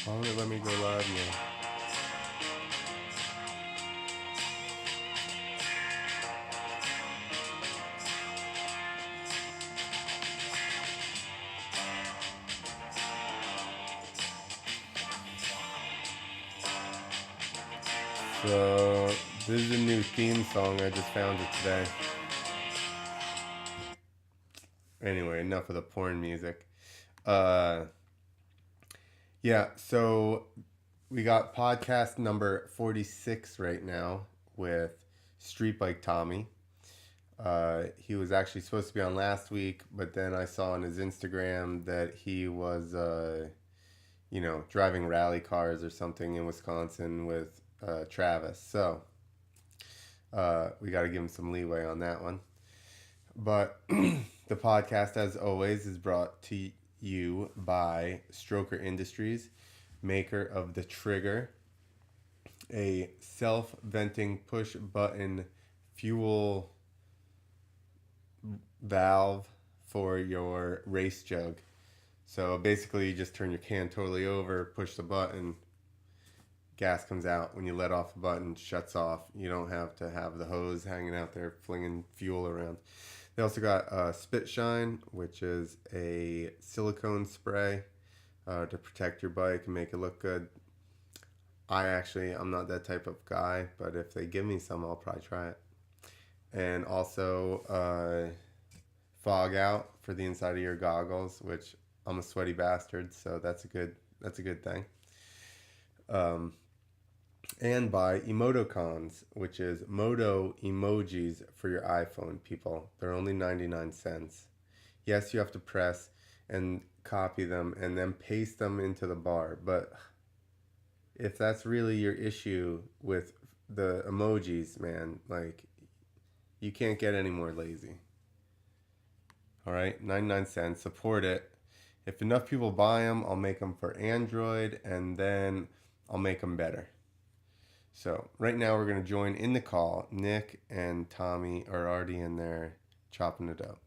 Why won't it let me go live now? So this is a new theme song. I just found it today. Anyway, enough of the porn music. Yeah, so we got podcast number 46 right now with Street Bike Tommy. He was actually supposed to be on last week, but then I saw on his Instagram that he was, driving rally cars or something in Wisconsin with Travis. So we got to give him some leeway on that one. But the podcast, as always, is brought to you by Stroker Industries, maker of the Trigger, a self-venting push-button fuel valve for your race jug. So basically, you just turn your can totally over, push the button, gas comes out. When you let off the button, it shuts off. You don't have to have the hose hanging out there flinging fuel around. They also got Spit Shine, which is a silicone spray to protect your bike and make it look good. I'm not that type of guy, but if they give me some, I'll probably try it. And also fog out for the inside of your goggles, which I'm a sweaty bastard, so that's a good thing. And by Emoticons, which is Moto emojis for your iPhone, people. They're only 99 cents. Yes, you have to press and copy them and then paste them into the bar. But if that's really your issue with the emojis, man, like, you can't get any more lazy. All right, 99 cents. Support it. If enough people buy them, I'll make them for Android, and then I'll make them better. So right now we're going to join in the call. Nick and Tommy are already in there chopping it up.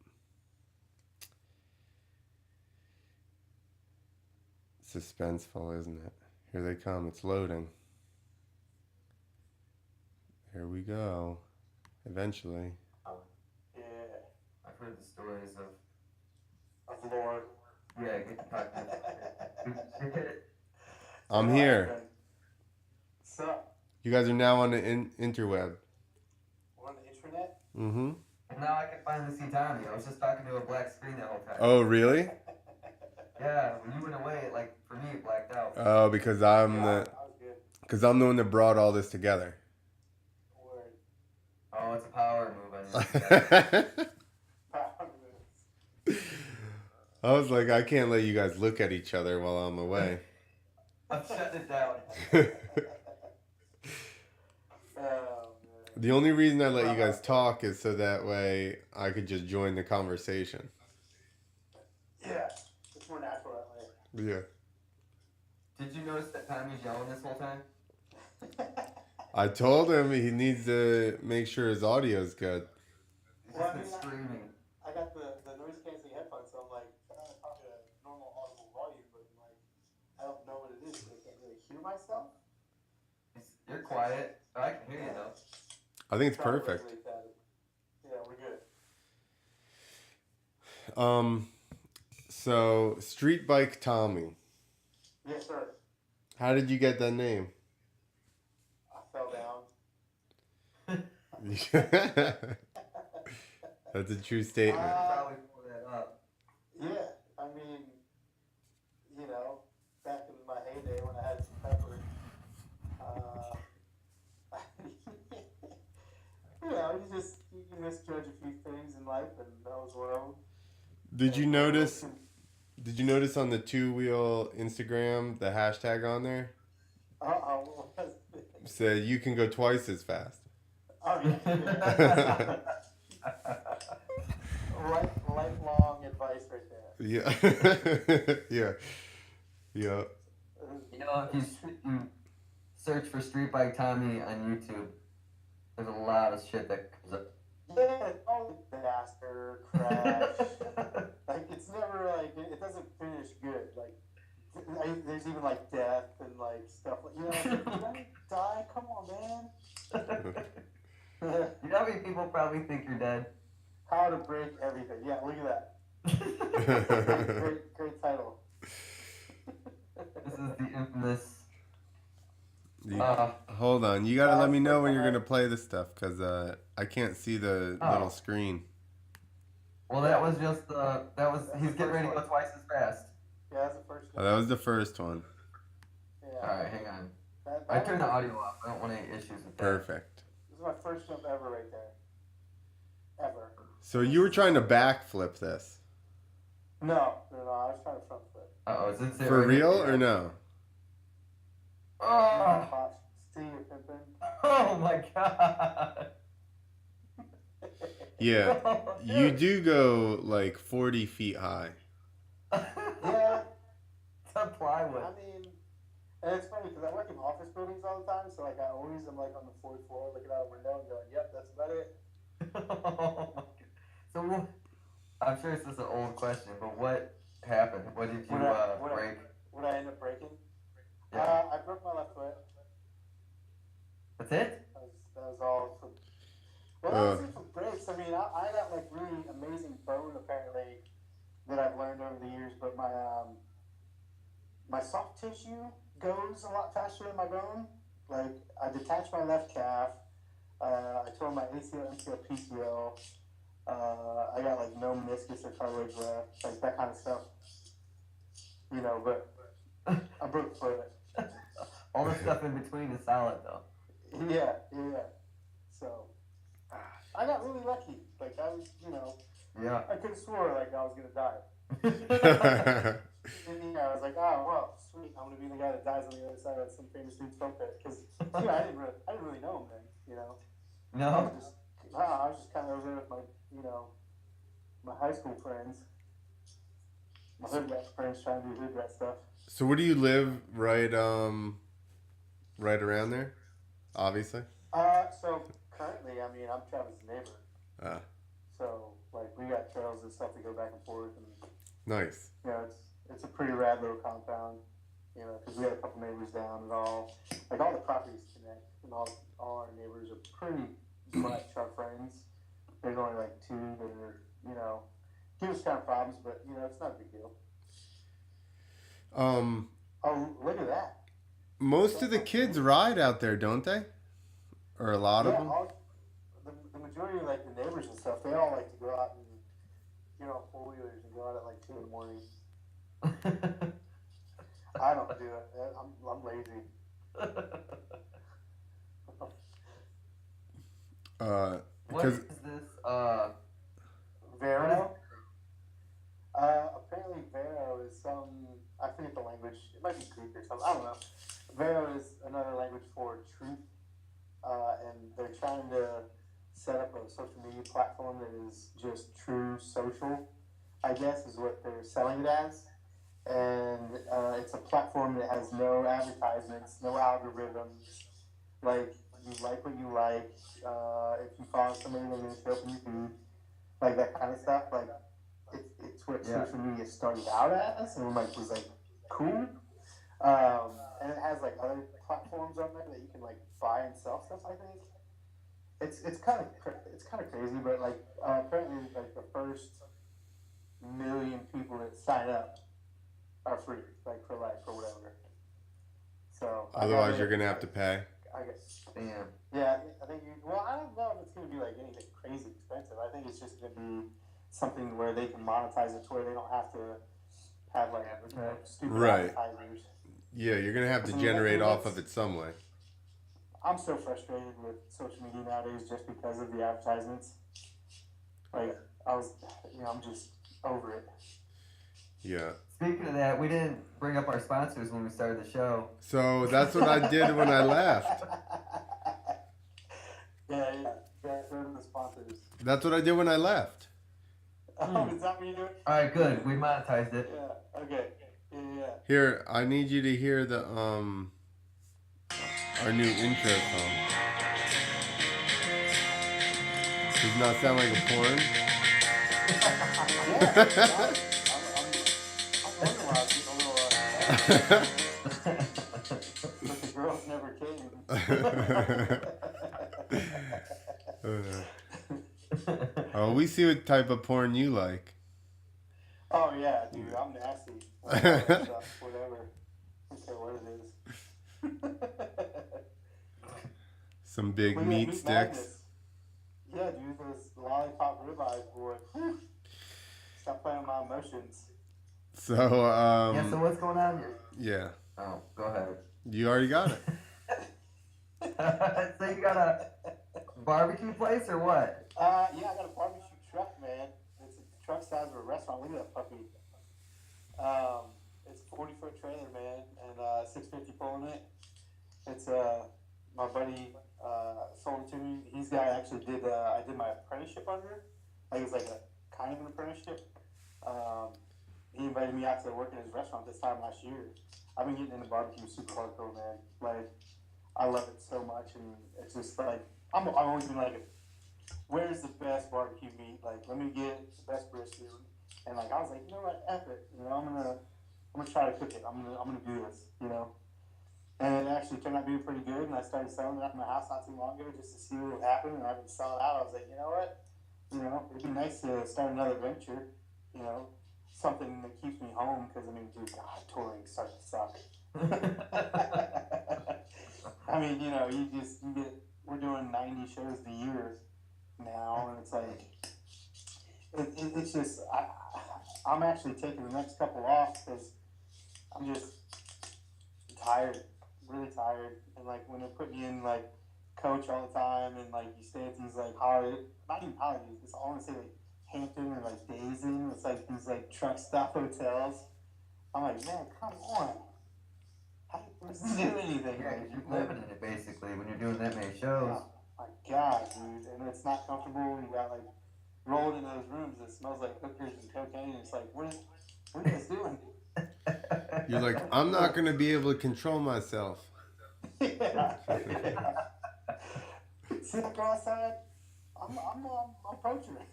Suspenseful, isn't it? Here they come. It's loading. Here we go. Eventually. Yeah, I've heard the stories of Lord. Yeah, get the podcast. I'm here. What's up? You guys are now on the interweb. We're on the internet? Mm-hmm. And now I can finally see Tommy. I was just talking to a black screen the whole time. Oh, really? Yeah, when you went away, like, for me, it blacked out. Oh, because I'm the one that brought all this together. Word. Oh, it's a power move. I I was like, I can't let you guys look at each other while I'm away. I'm shutting it down. The only reason I let you guys talk is so that way I could just join the conversation. Yeah, it's more natural that way. Yeah. Did you notice that Tommy's yelling this whole time? I told him he needs to make sure his audio is good. Well, he's screaming. I got the noise canceling headphones, so I'm like, I'm talking at a normal audible volume, but like, I don't know what it is, so I can't really hear myself. You're quiet. I can hear you though. I think it's perfect. Yeah, we're good. So Street Bike Tommy. Yes, sir. How did you get that name? I fell down. That's a true statement. Probably pull that up. Yeah, I mean, back in my heyday when I had some pepper, you misjudge a few things in life, and that was one of them. Did you notice on the 2-wheel Instagram the hashtag on there? What was it? Said you can go twice as fast. Oh, yeah. Lifelong advice right there. Yeah. Yeah. Yeah. If you search for Street Bike Tommy on YouTube, there's a lot of shit that comes up. Yeah, disaster, crash. Like, it's never, like, it doesn't finish good. Like, I there's even like death and like stuff. Like, you know, like, did I die? Come on, man. You know how many people probably think you're dead? How to break everything. Yeah, look at that. Great title. This is the infamous. Hold on, you gotta let me know when you're gonna play this stuff, cause I can't see the little screen. Well, that was just he's getting ready to go twice as fast. Yeah, that's the first one. Oh, that was the first one. Yeah. All right, hang on. That I turned the audio off. I don't want any issues with that. Perfect. This is my first jump ever right there. Ever. So you were trying to backflip this. No, I was trying to front flip. Uh-oh, is it For right real here? or no? Oh, See you, Pimpin. oh my god. Yeah. Oh, You dude. do go like 40 feet high. Yeah, It's a plywood. I mean, and it's funny because I work in office buildings all the time, so like I always am like on the fourth floor looking out a window and going, yep, that's about it. Oh my god. So, I'm sure this is an old question, but what happened? What did you break? What I end up breaking? Yeah. I broke my left foot. That's it? That was all for. Well, honestly, for breaks, I mean, I got like really amazing bone apparently that I've learned over the years, but my soft tissue goes a lot faster than my bone. Like I detached my left calf. I tore my ACL, MCL, PCL. I got like no meniscus or cartilage left, like that kind of stuff. You know, but I broke the foot. All the stuff in between is solid, though. Yeah. So I got really lucky. Like I was, you know, Yeah. I could have swore like I was gonna die. And I was like, oh well, sweet. I'm gonna be the guy that dies on the other side of some famous dude's trumpet because I didn't really know him then. You know. No. I was just kind of over there with my, you know, my high school friends, my hood rat friends trying to do hood rat stuff. So where do you live? Right around there, obviously. So currently, I mean, I'm Travis' neighbor. So like we got trails and stuff to go back and forth, and Nice. you know, it's a pretty rad little compound. You know, because we had a couple neighbors down and all, like all the properties connect, and all our neighbors are pretty much our friends. There's only like two that are, you know, give us kind of problems, but you know, it's not a big deal. Oh, look at that. Most of the kids ride out there, don't they? Or a lot of them? The majority of like the neighbors and stuff, they all like to go out and get on 4-wheelers and go out at like 2 in the morning. I don't do it. I'm lazy. What is this? Vero? Apparently Vero is I forget the language. It might be Greek or something. I don't know. Vero is another language for truth. And they're trying to set up a social media platform that is just true social, I guess, is what they're selling it as. And it's a platform that has no advertisements, no algorithms. Like, you like what you like. If you follow somebody, they're going to show up in your feed. Like, that kind of stuff. Like, it's what social media started out as, and like was like cool. And it has like other platforms on there that you can like buy and sell stuff. I think it's kind of crazy, but like apparently like the first 1 million people that sign up are free, like for life or whatever. So Otherwise, you're gonna have to pay. I guess. Damn. Yeah, I think well, I don't know if it's gonna be like anything crazy expensive. I think it's just gonna be something where they can monetize it to where they don't have to have like stupid advertisers. Yeah, you're gonna have to generate off of it some way. I'm so frustrated with social media nowadays just because of the advertisements. Like I'm just over it. Yeah. Speaking of that, we didn't bring up our sponsors when we started the show. So that's what I did when I left. Yeah, those are the sponsors. That's what I did when I left. Oh, is that what you do? All right, good. We monetized it. Yeah. Okay. Yeah. Here, I need you to hear the our new intro song. Does not sound like a porn. I'm wondering why I was getting a little But the girls never came. Oh, we see what type of porn you like. Oh yeah, dude, I'm nasty. Like, all that stuff, whatever. I don't care what it is. Some big Look at meat Meat sticks. Madness. Yeah, dude, those lollipop ribeyes, boy. Whew. Stop playing with my emotions. So, Yeah, so what's going on here? yeah. Oh, go ahead. You already got it. So you got a barbecue place or what? Yeah, I got a barbecue truck, man. It's a truck size of a restaurant. Look at that puppy. It's a 40-foot trailer, man, and 650 pulling it. It's my buddy sold it to me. He's the guy I actually did. I did my apprenticeship under. Like, it was like a kind of an apprenticeship. He invited me out to work in his restaurant this time last year. I've been getting into barbecue super hardcore, man. Like, I love it so much, and it's just like I've always been like, where's the best barbecue meat? Like, let me get the best brisket. And like, I was like, you know what, F it. You know, I'm gonna try to cook it. I'm gonna do this. You know. And it actually turned out being pretty good, and I started selling it out in my house not too long ago just to see what would happen. And I've been selling it out. I was like, you know what? You know, it'd be nice to start another venture. You know, something that keeps me home, because I mean, dude, God, touring starts to suck. I mean, you know, we're doing 90 shows a year now, and it's like, it's just, I'm actually taking the next couple off because I'm just tired, really tired. And like, when they're putting me in like coach all the time, and like you stay at these like holiday, not even holidays, it's all I want to say like Hampton or like Days Inn. It's like these like truck stop hotels. I'm like, man, come on. How do you do anything? Yeah, Like, you're living in it basically when you're doing that many shows. oh my God, dude. And it's not comfortable. You got like rolled into those rooms that smells like hookers and cocaine. It's like, what are you guys doing? You're like, I'm not going to be able to control myself. Yeah. See that girl outside? I'm approaching her.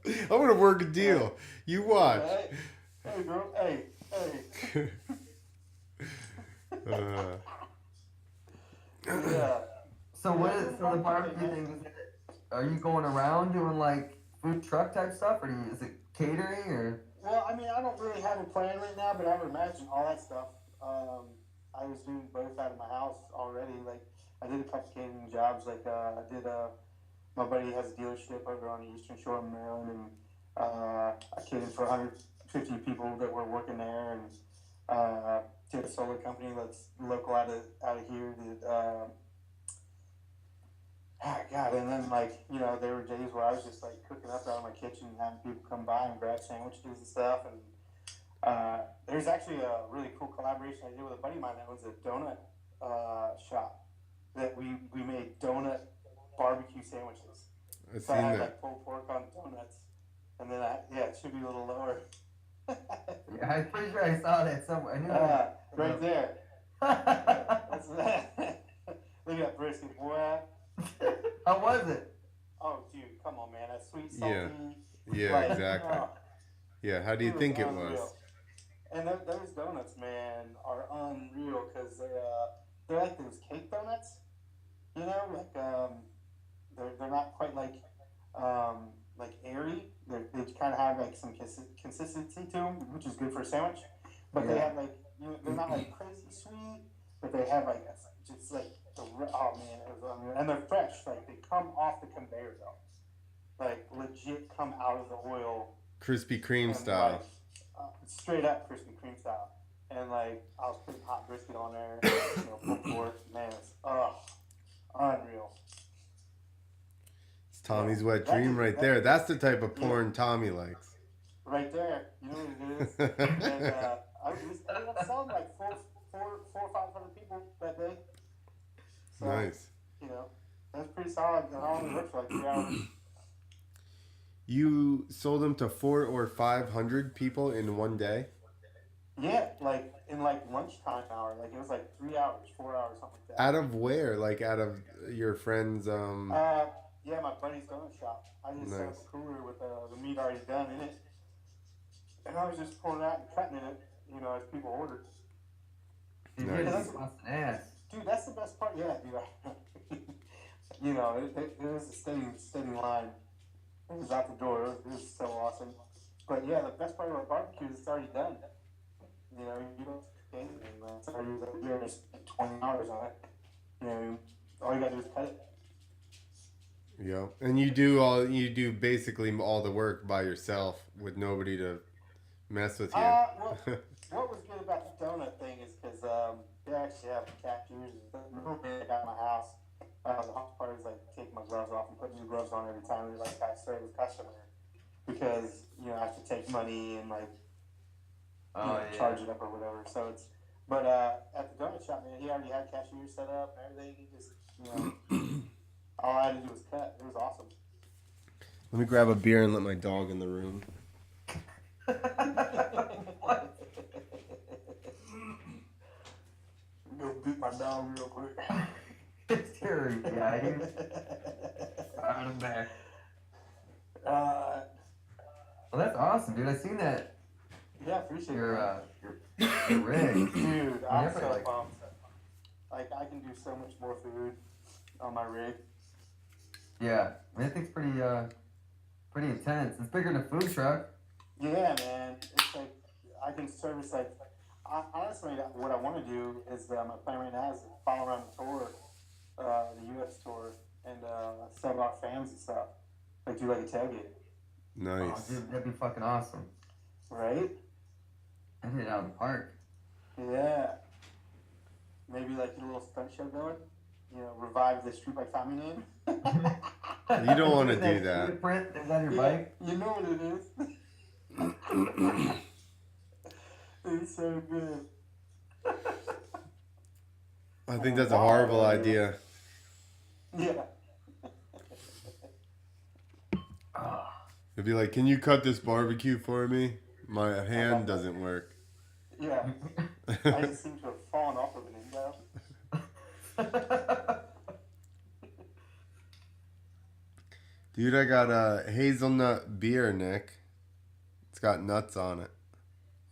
I'm going to work a deal. You watch. Hey, girl. Hey. Yeah. So so the barbecue thing? Are you going around doing like food truck type stuff, or is it catering or? Well, I mean, I don't really have a plan right now, but I would imagine all that stuff. I was doing both out of my house already. Like, I did a couple catering jobs. Like, I did my buddy has a dealership over on the Eastern Shore of Maryland, and I catered for 150 people that were working there, and did a solar company that's local out of here. God, and then like, you know, there were days where I was just like cooking up out of my kitchen and having people come by and grab sandwiches and stuff. And there's actually a really cool collaboration I did with a buddy of mine that was a donut shop that we made donut barbecue sandwiches. I've So I seen had that. like pulled pork on donuts, and then it should be a little lower. Yeah, I'm pretty sure I saw that somewhere. I knew that. Right there. That's that. Look at that brisket, boy. How was it? Oh, dude, come on, man. That sweet, salty. Yeah, like, exactly. Yeah, how do you think it was? Unreal. And those donuts, man, are unreal because they're like those cake donuts. You know, like they're not quite like airy. They kind of have like some consistency to them, which is good for a sandwich. But they have like, you know, they're not like crazy sweet, but they have like just like oh man, it was unreal. And they're fresh. Like, they come off the conveyor belt, like legit come out of the oil. Krispy Kreme And, style. like, straight up Krispy Kreme style. And like, I was putting hot brisket on there, you know, pulled pork. Man, it's unreal. It's Tommy's wet dream right there. That's the type of porn Tommy likes. Right there, you know what it is. And I ended up selling like 400 or 500 people that day. So, Nice. You know, that's pretty solid. And I only worked for like 3 hours. You sold them to 400 or 500 people in one day? Yeah, like in like lunchtime hour. Like, it was like 3 hours, 4 hours, something like that. Out of where? Like out of your friend's Yeah, my buddy's donut shop. I just set up Nice. a cooler with the meat already done in it. and I was just pulling out and cutting it, you know, as people ordered. Dude, Nice. you're just busting ass. Dude, that's the best part. Yeah, dude. You know, it was a steady line. It was out the door. It was so awesome. But yeah, the best part about barbecue is it's already done. You know, you don't cook anything, man. It's already like you're gonna spend 20 hours on it. You know, all you gotta do is cut it. Yeah, and you do basically all the work by yourself with nobody to mess with you. Well, what was good about the donut thing is because they actually have cashiers. The roommate I got in my house, the hot part is like take my gloves off and put new gloves on every time. They're like, I serve a customer because you know I have to take money and like charge it up or whatever. So it's, but at the donut shop, man, he already had cashiers set up and everything. He just, you know, all I had to do was cut. It was awesome. Let me grab a beer and let my dog in the room. What? Go beat my dog real quick. It's scary, guys. On him back. Well, that's awesome, dude. I seen that. Yeah, appreciate Your it. your rig. Dude, I'm definitely so like- pumped. Like, I can do so much more food on my rig. Yeah, I mean, that thing's pretty intense. It's bigger than a food truck. Yeah, man. It's like, I can service, like, honestly, what I want to do is, my plan right now is to follow around the tour, the U.S. tour, and sell our fans and stuff. Like, do like a tailgate. Oh, Nice. dude, that'd be fucking awesome. Right? I'd hit it out in the park. Yeah. Maybe, like, get a little stunt show going. You know, revive the Street by Tommy name. You don't want to do that. Print is on your bike. You know what it is. It's so good. I think that's a horrible idea. Yeah. It'd be like, can you cut this barbecue for me? My hand doesn't work. Yeah. I just seem to have fallen off of an window. Dude, I got a hazelnut beer, Nick. It's got nuts on it.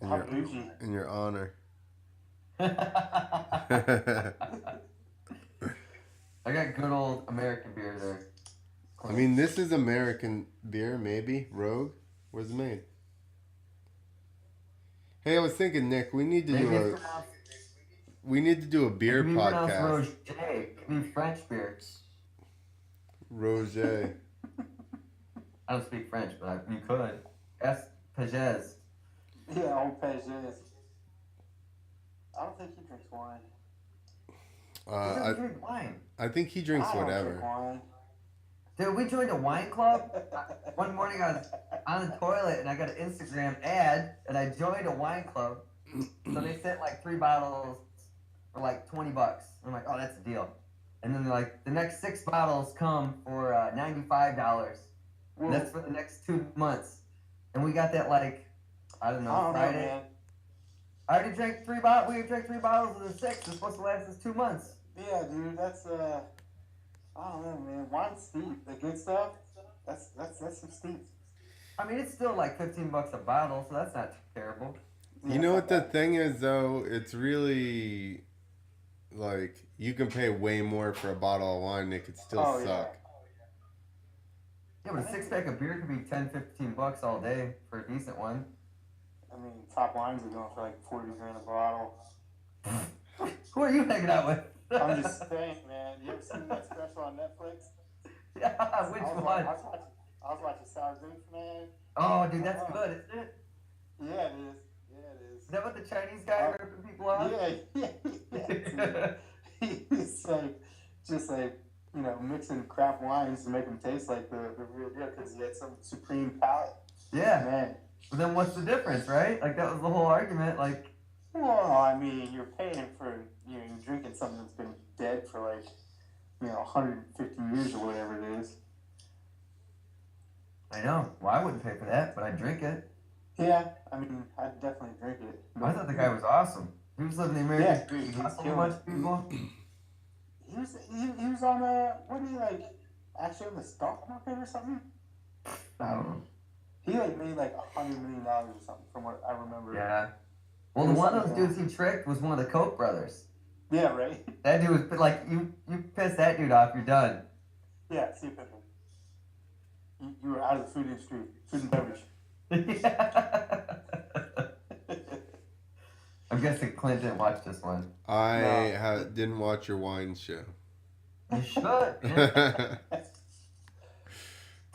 How bougie. In your honor. I got good old American beer there. I mean, this is American beer, maybe. Rogue? Where's it made? Hey, I was thinking, Nick, we need to Maybe do it's a beer It could be pronounced podcast. Roger. It could be French beer. Roger. I don't speak French, but you could. Ask Pages. Yeah, old Pages. I don't think he drinks wine. He doesn't drink wine. I think he drinks I don't whatever. drink wine. Dude, we joined a wine club. One morning I was on the toilet and I got an Instagram ad and I joined a wine club. So they sent like 3 bottles for like $20. I'm like, oh, that's a deal. And then they're like, the next 6 bottles come for $95. And that's for the next 2 months. And we got that like, I don't know, Friday. Man. I already drank 3 bottles. We drank 3 bottles of the 6. It's supposed to last us 2 months. Yeah, dude, that's I don't know, man. Wine's steep. The good stuff, that's some steep. I mean, it's still like $15 a bottle, so that's not terrible. You know what the thing is, though? It's really, like, you can pay way more for a bottle of wine and it could still suck. Yeah, but a 6-pack of beer could be $10-15 all day for a decent one. I mean, top wines are going for like 40 grand a bottle. Who are you hanging out with? I'm just saying, man. You ever seen that special on Netflix? Yeah, which one? I was watching Sour Grapes, man. Oh, dude, that's good, isn't it? Yeah, it is. Yeah, it is. Is that what the Chinese guy ripping people off? Yeah. He's like, just like, you know, mixing crap wines to make them taste like the real deal because he had some supreme palate. Yeah. Man. But then what's the difference, right? Like, that was the whole argument. Like, Well, I mean, you're paying for, you know, you're drinking something that's been dead for like, you know, 150 years or whatever it is. I know. Well, I wouldn't pay for that, but I'd drink it. Yeah, I mean, I'd definitely drink it. I thought the guy was awesome. He was living the American dream. he He was hustled a killing bunch it. of people. He was on what did he like, actually on the stock market or something? I don't know. He like made like $100 million or something from what I remember. Yeah. Well, the one of those dudes he tricked was one of the Koch brothers. Yeah, right. That dude was like, you piss that dude off, you're done. Yeah, see, you were out of the food industry, food and beverage. I'm guessing Clint didn't watch this one. Didn't watch your wine show. You should. Man.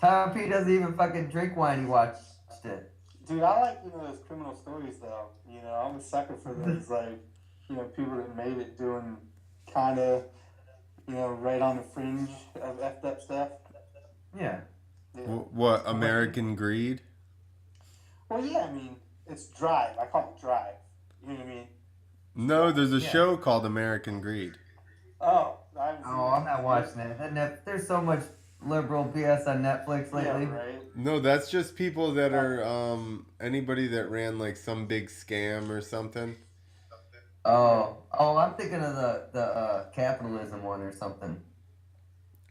Tom P doesn't even fucking drink wine. He watched it. Dude, I like those criminal stories though. I'm a sucker for those like people that made it doing kind of right on the fringe of effed up stuff. Yeah. What, American Greed? Well, yeah, I mean it's Drive. I call it Drive. You know what I mean? No, there's a show called American Greed. Oh, I'm not watching it. There's so much liberal BS on Netflix lately. Yeah, right. No, that's just people that are anybody that ran like some big scam or something. Oh, I'm thinking of the capitalism one or something.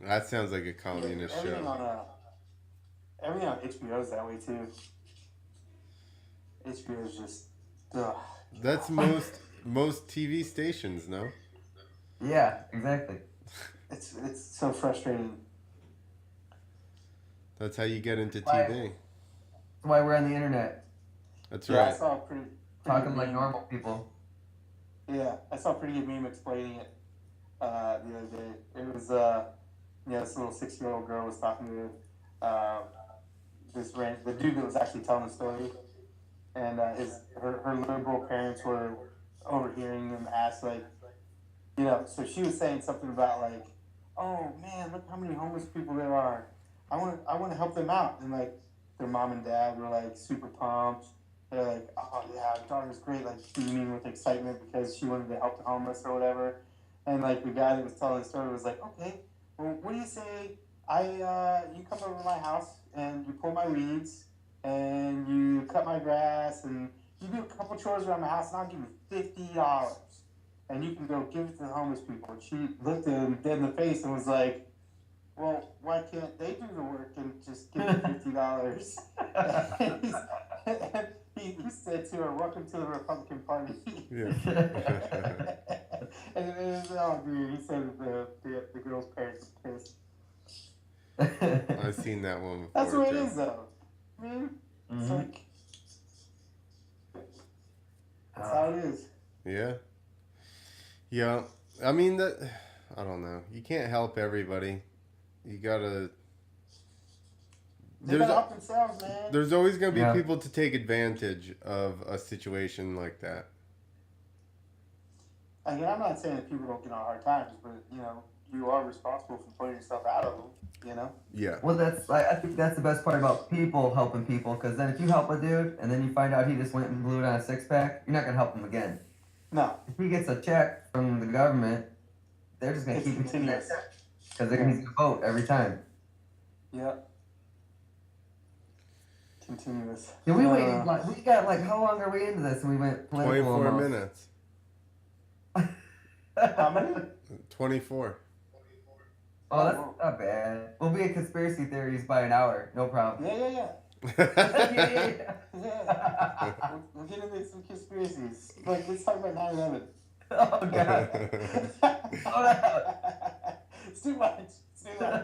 That sounds like a communist Everything show. Everything on HBO is that way too. HBO is just. Ugh. That's most TV stations, no? Yeah, exactly. It's so frustrating. That's how you get into Why- TV. That's why we're on the internet. That's Yeah, I right. saw a pretty Talking good like meme. normal people. Yeah, I saw a pretty good meme explaining it the other day. It was this little 6-year-old girl was talking to the dude that was actually telling the story, and her liberal parents were overhearing him ask like, so she was saying something about like, oh man, look how many homeless people there are. I want to help them out, and like their mom and dad were like super pumped. They're like, oh yeah, our daughter's great, like beaming with excitement because she wanted to help the homeless or whatever. And like the guy that was telling the story was like, okay, well, what do you say? You come over to my house and you pull my weeds and you cut my grass and you do a couple chores around my house and I'll give you $50 and you can go give it to the homeless people. And she looked at him dead in the face and was like, well, why can't they do the work and just give me $50? And he said to her, welcome to the Republican Party. Yeah. And it was, oh, dude, he said that the girl's parents were pissed. I've seen that one before. That's what too. it is, though. I mean, it's like, that's how it is. Yeah. Yeah. I mean, I don't know. You can't help everybody. You gotta. They gotta help themselves, man. There's always gonna be people to take advantage of a situation like that. Again, I'm not saying that people don't get on hard times, but you are responsible for putting yourself out of them. Yeah. Well, I think that's the best part about people helping people, because then if you help a dude and then you find out he just went and blew it on a 6-pack, you're not gonna help him again. No. If he gets a check from the government, they're just gonna keep him that check because he's gonna vote every time. Yeah. Continuous. Yeah, we waited. We got how long are we into this? And we went political 24 almost. minutes. How many? 24. Oh, that's not bad. We'll be in conspiracy theories by an hour. No problem. Yeah. Yeah. We'll get into some conspiracies. Like, let's talk about 9/11. Oh, God. Oh, no. It's too much. It's too much.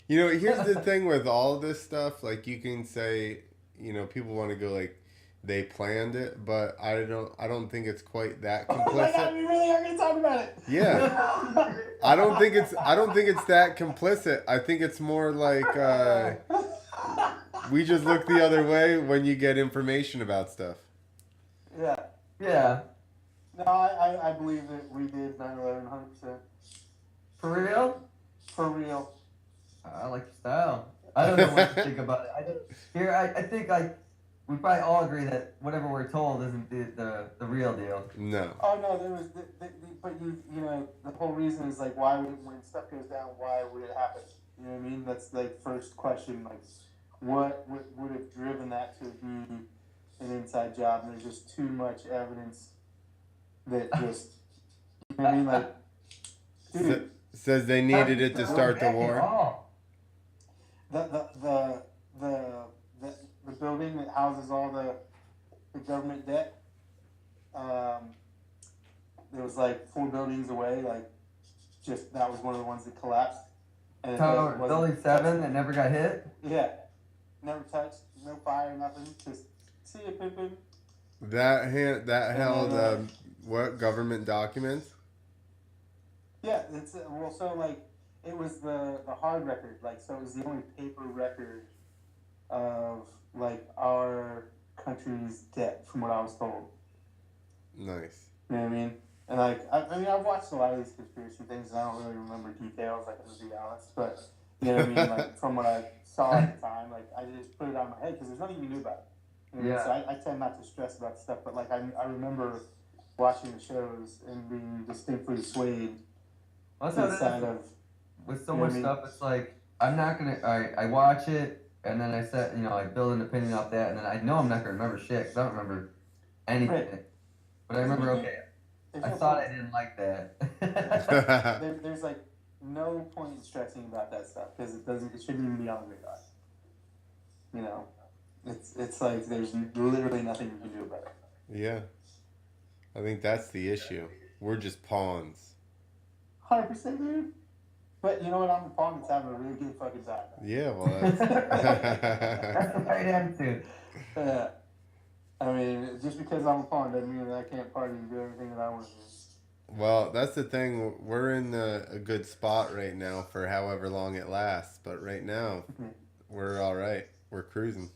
Here's the thing with all of this stuff. Like, you can say, people want to go like, they planned it, but I don't think it's quite that complicit. Oh my God, we really are gonna talk about it. Yeah. I don't think it's that complicit. I think it's more like we just look the other way when you get information about stuff. Yeah. Yeah. No, I believe that we did 9/11 100%. For real? For real. I like your style. I don't know what to think about it. I think we probably all agree that whatever we're told isn't the real deal. No. Oh no, there was, but the whole reason is like, why would, when stuff goes down, why would it happen? You know what I mean? That's like first question. Like, what would have driven that to be an inside job? And there's just too much evidence that just, you know what I mean? Like, dude. Says they needed it to start the war. the building that houses all the government debt. There was like 4 buildings away. Like, just that was one of the ones that collapsed. And Tower Building 7 that never got hit. Yeah, never touched, no fire, nothing. Just see you, Pippin. That held what government documents? Yeah, it's well, so like it was the hard record, like so it was the only paper record of like our country's debt, from what I was told. Nice. You know what I mean? And like I mean, I've watched a lot of these conspiracy things, and I don't really remember details, like, to be honest. But you know what I mean? Like, from what I saw at the time, like I just put it out of my head because there's nothing you knew about it. You know? Yeah. So I tend not to stress about stuff, but like I remember watching the shows and being distinctly swayed That's to how the it side is. of. With so You know much what I mean? stuff, it's like I'm not gonna. I watch it and then I set, I build an opinion off that, and then I know I'm not gonna remember shit because I don't remember anything. Right. But I remember, okay, There's I no thought I point. didn't like that. There's like no point in stressing about that stuff because it shouldn't even be on the radar. You know, it's like there's literally nothing you can do about it. Yeah. I think that's the issue. We're just pawns. 100%, dude. But you know what? I'm a pawn that's having a really good fucking time. Yeah, well, that's... That's the right attitude. Yeah. I mean, just because I'm a pawn doesn't mean that I can't party and do everything that I want to do. Well, that's the thing. We're in a good spot right now for however long it lasts. But right now, we're all right. We're cruising.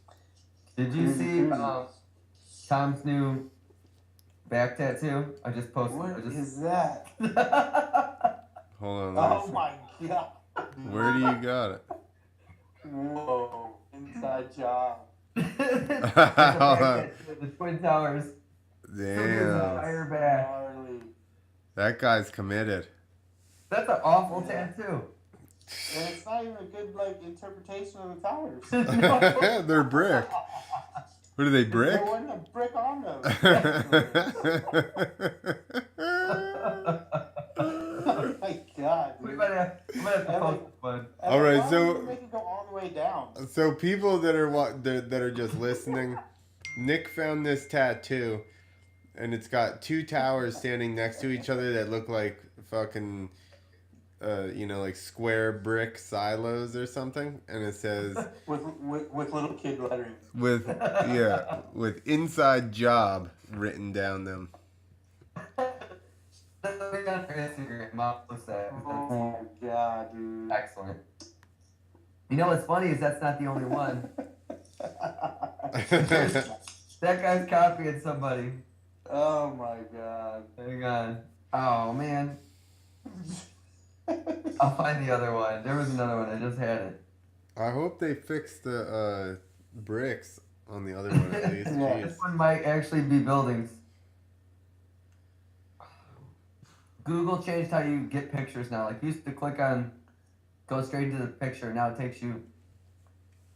Did you see Tom's new back tattoo? I just posted. What is that? Hold on. Oh my god. Where do you got it? Whoa. Inside job. The Twin Towers. Damn. Fire back. Gnarly. That guy's committed. That's an awful tattoo. And it's not even a good like interpretation of the towers. They're brick. What are they, brick? There wasn't a brick on those. Oh my god, dude. We might have to post one. All right, Why so- would you make it go all the way down? So people that are just listening, Nick found this tattoo, and it's got 2 towers standing next to each other that look like fucking, like square brick silos or something, and it says With little kid lettering. with inside job written down them. Instagram, I'll post that. Oh my god, dude. Excellent. You know what's funny is that's not the only one. That guy's copying somebody. Oh my god. Hang on. Oh man. I'll find the other one. There was another one. I just had it. I hope they fix the bricks on the other one at least. Yeah. This one might actually be buildings. Google changed how you get pictures now. Like you used to click on, go straight to the picture. Now it takes you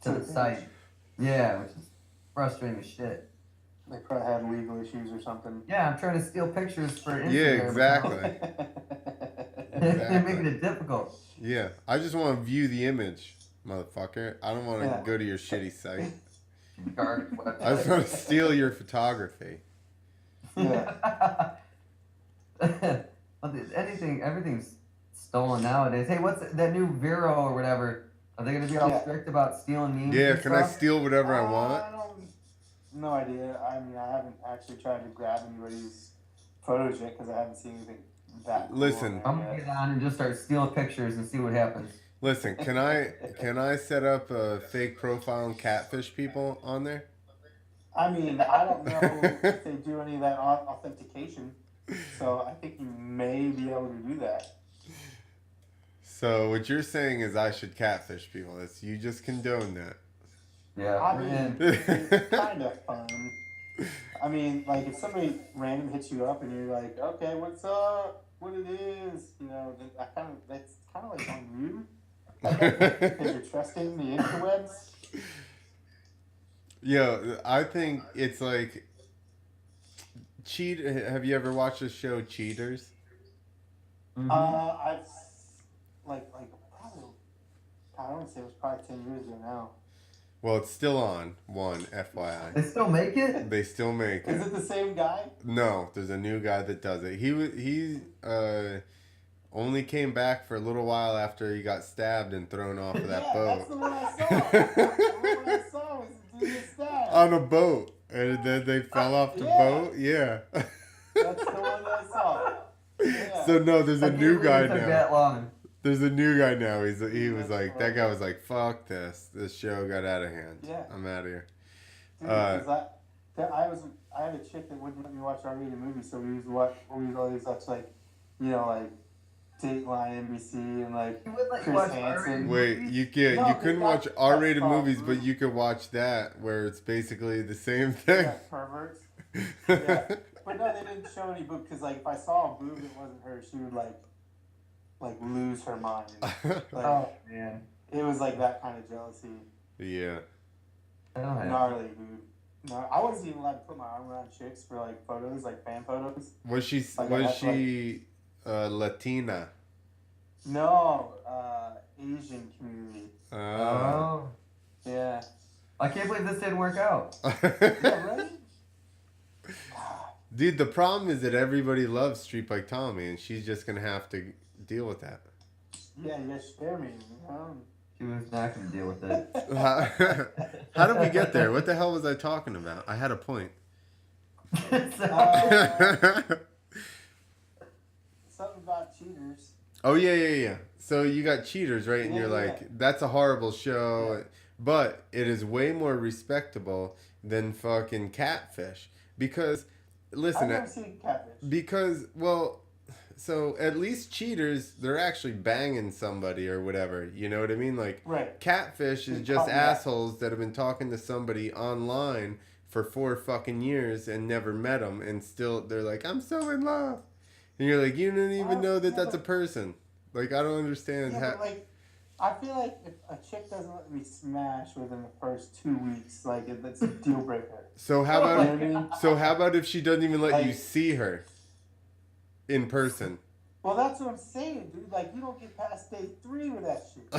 to the site. Yeah, which is frustrating as shit. They probably had legal issues or something. Yeah, I'm trying to steal pictures for Instagram. Yeah, exactly. They're making it difficult. Yeah, I just want to view the image, motherfucker. I don't want to Yeah. go to your shitty site. Garbage I just want to steal your photography. Yeah. Everything's stolen nowadays. Hey, what's that new Vero or whatever? Are they gonna be all Yeah. strict about stealing memes? Yeah, and can I stuff? steal whatever I want? No idea. I mean, I haven't actually tried to grab anybody's photos yet because I haven't seen anything that cool Listen. on I'm there gonna yet. get on and just start stealing pictures and see what happens. Listen, can I set up a fake profile and catfish people on there? I mean, I don't know if they do any of that authentication, so I think you may be able to do that. So what you're saying is I should catfish people. That's you just condone that. Yeah, I we're mean, in. it's kind of fun. I mean, like if somebody random hits you up and you're like, "Okay, what's up? What it is?" That's kind of like on you, because you're trusting the interwebs. Yo, I think it's like cheat. Have you ever watched the show Cheaters? Mhm. I've probably I don't say it was probably 10 years ago now. Well, it's still on. One, FYI. They still make it? They still make Is it. it the same guy? No, there's a new guy that does it. He only came back for a little while after he got stabbed and thrown off of that Yeah, boat. that's the one I saw. The one I saw was the dude get stabbed. On a boat, and then they fell off the boat. Yeah. That's the one that I saw. Yeah. So no, there's a new guy It took now. that long. There's a new guy now. He was That's like, that guy was like, fuck this. This show got out of hand. Yeah. I'm out of here. Dude, 'cause I had a chick that wouldn't let me watch R-rated movies, so we would always watch like, you know, like Dateline NBC and like You would let you Chris watch Hansen. R-rated Wait, movies? you can't. No, You couldn't watch that's R-rated fine. movies, but you could watch that where it's basically the same thing. Yeah, perverts. Yeah. But no, they didn't show any boob because like if I saw a boob, it wasn't her. She would like lose her mind. Like, Oh, man. it was like that kind of jealousy. Yeah. I don't have Gnarly, dude. No, I wasn't even allowed to put my arm around chicks for like photos, like fan photos. Was she Like, was that's she Latina? No, Asian community. Oh. Yeah. I can't believe this didn't work out. Yeah, right? Dude, the problem is that everybody loves Street Bike Tommy, and she's just gonna have to deal with that. Yeah, you guys scare me. You know? She was not going to deal with it. How did we get there? What the hell was I talking about? I had a point. Something about cheaters. Oh yeah. So you got Cheaters, right? And Yeah, you're yeah. like, that's a horrible show, Yeah. but it is way more respectable than fucking Catfish. Because, I've listen, never seen Catfish. because well, so at least Cheaters, they're actually banging somebody or whatever. You know what I mean? Like Right. Catfish is They just caught that. assholes that have been talking to somebody online for 4 fucking years and never met them, and still they're like, I'm so in love, and you're like, you don't even know that that's a person. Like, I don't understand Yeah, how. but like, I feel like if a chick doesn't let me smash within the first 2 weeks, like that's a deal breaker. So how You know about what I mean? so how about if she doesn't even let you Like- see her in person? Well, that's what I'm saying, dude. Like, you don't get past day 3 with that shit.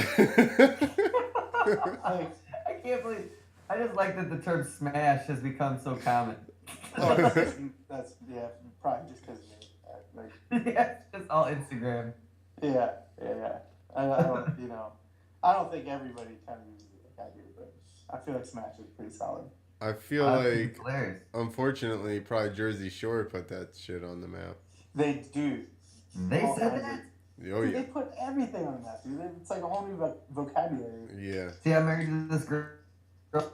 Like, I can't believe. I just like that the term smash has become so common. well, that's yeah, probably just because like, Yeah, it's just all Instagram. yeah. I don't, you know, I don't think everybody kind of uses it like I do, but I feel like Smash is pretty solid. I feel It's like, hilarious. unfortunately, probably Jersey Shore put that shit on the map. They do. They All said kinds that? Oh Dude, yeah, they put everything on the map, dude. It's like a whole new vocabulary. yeah. See, I'm married to this girl,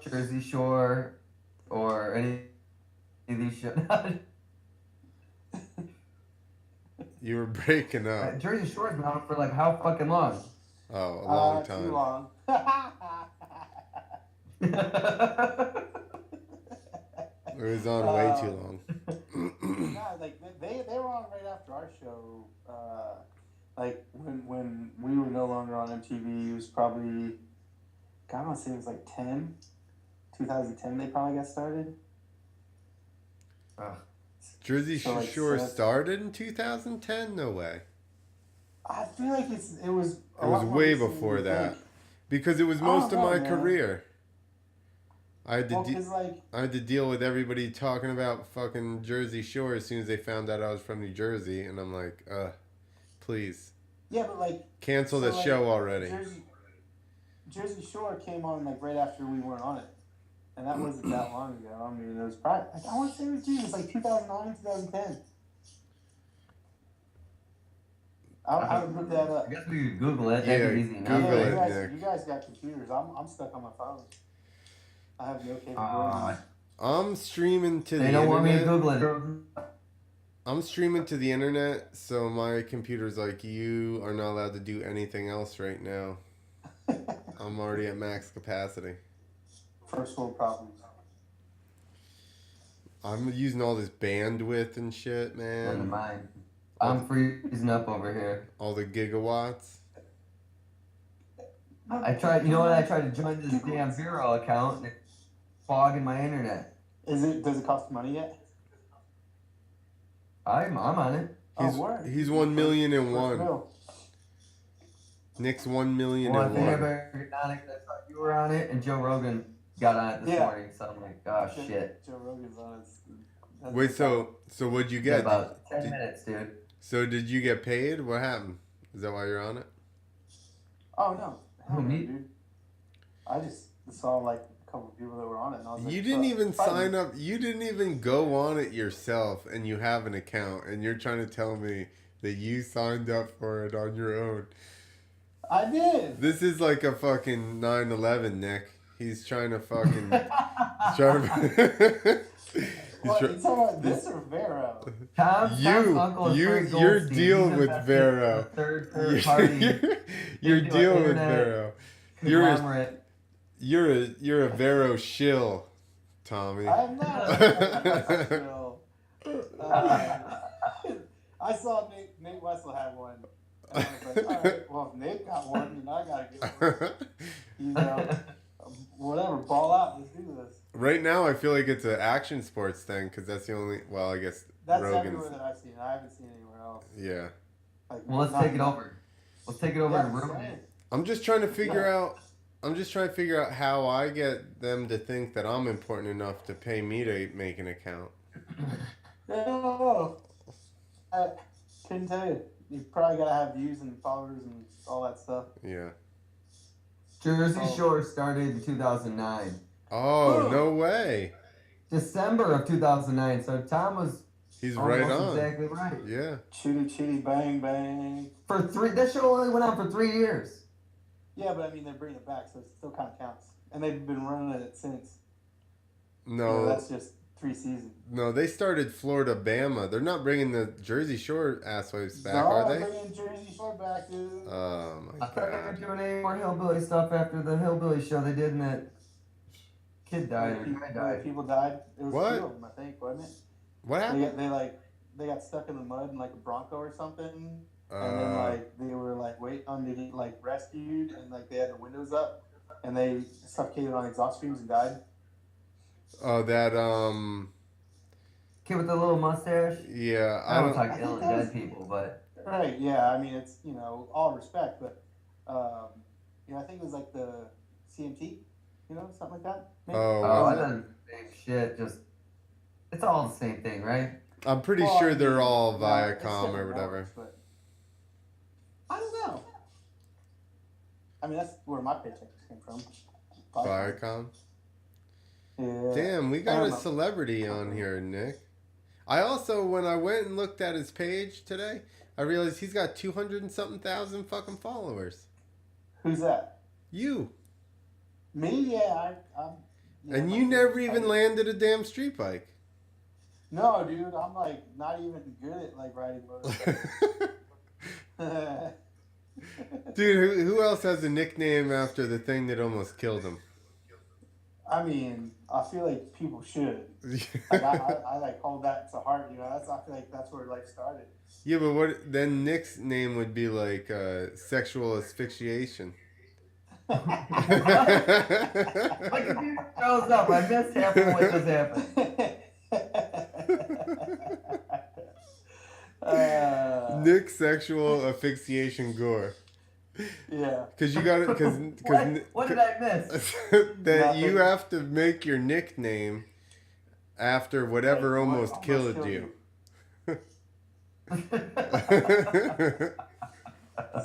Jersey Shore, or any of these shows. You were breaking up. Jersey Shore's been on for like how fucking long? Oh, a long Too time. long. It was on way too long. Nah, like they were on right after our show. Like when we were no longer on MTV, it was probably, God, I want to say it was like 2010 they probably got started. Jersey So, like, Shore so- started in 2010? No way. I feel like it was. It was way before that. Because it was most of my man. career. I had to Well, 'cause, like, I had to deal with everybody talking about fucking Jersey Shore as soon as they found out I was from New Jersey, and I'm like, please yeah, but like cancel so, the like, show already. Jersey Shore came on like right after we weren't on it, and that wasn't that long ago. I mean, it was probably like, I want to say it was like 2009, 2010. I would look that up. I guess we could Google it. Yeah, That'd be easy enough. Google Yeah, it. you guys got computers. I'm stuck on my phone. I have no capabilities. I'm streaming to They the don't want me to internet. Google it. I'm streaming to the internet, so my computer's like, you are not allowed to do anything else right now. I'm already at max capacity. First world problems. I'm using all this bandwidth and shit, Never man. mind. I'm freezing up over here. All the gigawatts. I tried. You know what? I tried to join this damn Vero account, and it's fogging my internet. Does it cost money yet? I'm on it. Oh, word. He's 1,000,001. First bill. Nick's 1 million Well, I and think I one. better get on it 'cause I thought you were on it, and Joe Rogan got on it this Yeah. morning. So I'm like, oh shit. Joe Rogan's on it. Wait, so what'd you Got get? about 10 minutes, dude. So did you get paid? What happened? Is that why you're on it? Oh no, hell no, me? dude. I just saw like a couple of people that were on it, and I was like, You didn't even fuck sign me. up. You didn't even go on it yourself, and you have an account, and you're trying to tell me that you signed up for it on your own. I did. This is like a fucking 9/11, Nick. He's trying to fucking. He's trying to. What, you talking about this or Vero? Tom's uncle is Frank Your Goldstein. deal He's with invested Vero. in a third party. Your into deal an with internet Vero. conglomerate. You're a Vero shill, Tommy. I'm not a Vero. I saw Nate Wessel had one. And I was like, all right, well, if Nate got one, then I gotta get one. You know, whatever, ball out, let's do this. Right now, I feel like it's an action sports thing because that's the only. Well, I guess That's Rogan's. everywhere that I've seen it. I haven't seen it anywhere else. Yeah. Like, Well, let's take it over. Let's take it over and ruin it. I'm just trying to figure out. I'm just trying to figure out how I get them to think that I'm important enough to pay me to make an account. No, I couldn't tell you. You probably gotta have views and followers and all that stuff. Yeah. Jersey Shore started in 2009. Oh, no way. December of 2009. So Tom was He's right almost on. exactly right. Yeah. Chitty chitty bang bang. That show only went on for 3 years. Yeah, but I mean they're bringing it back, so it still kind of counts. And they've been running it since. No. So that's just 3 seasons. No, they started Florida Bama. They're not bringing the Jersey Shore asswives back, no, are they? Bringing Jersey Shore back, dude. Oh my I thought they were god. doing any more hillbilly stuff after the hillbilly show they did, and that kid died. Or guy died. People died. It was What? 2 of them, I think, wasn't it? What happened? They got stuck in the mud in like a Bronco or something. And then like they were like waiting on to get like rescued, and like they had the windows up, and they suffocated on exhaust fumes and died. Oh, that Kid with the little mustache. yeah. I don't I talk ill and dead people, but Right? Yeah. I mean, it's all respect, but I think it was like the CMT, something like that. Maybe? Oh, I was it? done same shit. Just it's all the same thing, right? I'm pretty Well, sure I they're mean, all yeah, it's Viacom or different whatever. networks, but I don't know. I mean, that's where my paychecks came from. Viacom. Yeah. Damn, we I got don't a know. celebrity on here, Nick. I also, when I went and looked at his page today, I realized he's got 200 and something thousand fucking followers. Who's that? You. Me? Yeah, I'm. Yeah, And you never even landed a damn street bike. No, dude, I'm like not even good at like riding motorcycles. Dude, who else has a nickname after the thing that almost killed him? I mean, I feel like people should. Like, I like hold that to heart. I feel like that's where life started. Yeah, but what then? Nick's name would be like sexual asphyxiation. Like if you shows up, I missed half of what just happened. Nick sexual asphyxiation gore. Yeah. Because you got it. Because What did I miss? that you Nothing. have to make your nickname after whatever Like, what almost killed you.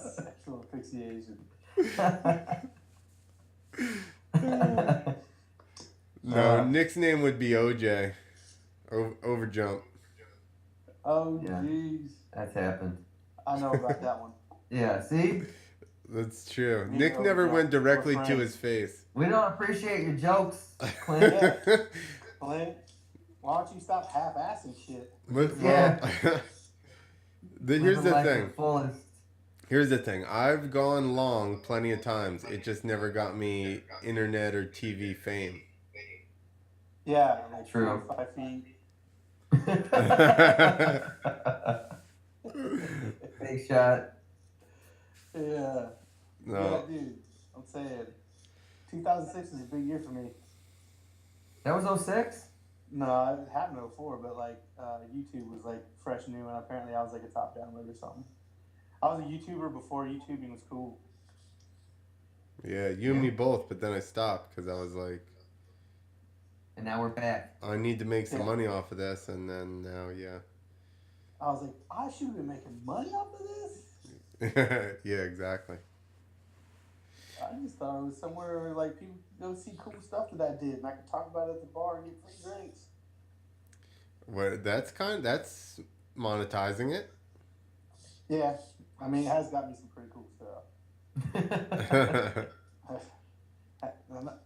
Sexual asphyxiation. No, Nick's name would be OJ. Overjump. Oh, Yeah. jeez. That's happened. I know about that one. Yeah, see? That's true. Me Nick and never Overjump, went directly we're to friends. his face. We don't appreciate your jokes, Clint. Clint, why don't you stop half-assing shit? But, Yeah. here's Living the life to thing. the fullest. Here's the thing. I've gone long plenty of times. It just never got me internet or TV fame. Yeah, like True. 5 feet. Big shot. Yeah. No. Yeah, dude. I'm saying 2006 is a big year for me. That was 06? No, it happened in 04, but like YouTube was like fresh new, and apparently I was like a top download or something. I was a YouTuber before YouTubing was cool. Yeah, you and me both, but then I stopped because I was like, And now we're back. I need to make some Yeah. money off of this, and then now, yeah. I was like, I should have been making money off of this. Yeah, exactly. I just thought it was somewhere where like people go see cool stuff that I did, and I could talk about it at the bar and get free drinks. That's monetizing it. Yeah, I mean, it has got me some pretty cool stuff.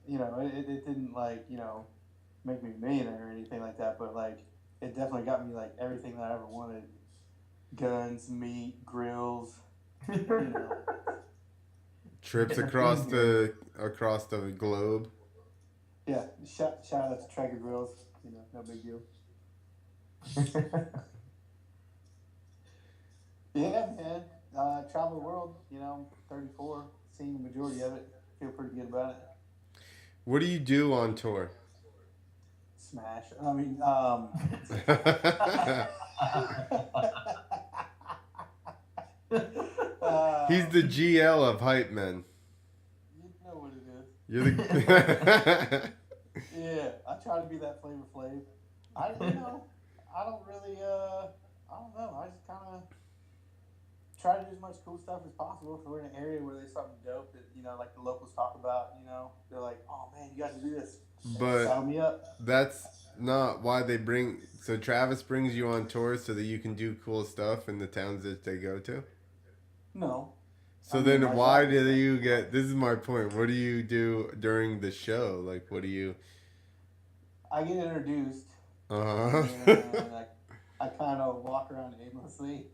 You know, it didn't like, you know, make me a millionaire or anything like that, but like it definitely got me like everything that I ever wanted: guns, meat, grills, you know. Trips across the globe. Yeah, shout out to Traeger Grills. You know, no big deal. Yeah, man. Travel the world. You know, 34, seeing the majority of it. Feel pretty good about it. What do you do on tour? Smash. I mean, He's the GL of hype men. You know what it is. You're the. Yeah, I try to be that Flavor Flav. I don't really, I don't know. I just kind of try to do as much cool stuff as possible. If we're in an area where there's something dope that, you know, like the locals talk about, you know, they're like, oh man, you guys do this. But sign me up. that's not why they bring. So Travis brings you on tours so that you can do cool stuff in the towns that they go to. No. So I then mean, my why job do is you get? This is my point. What do you do during the show? Like, what do you? I get introduced, Uh and I kind of walk around aimlessly,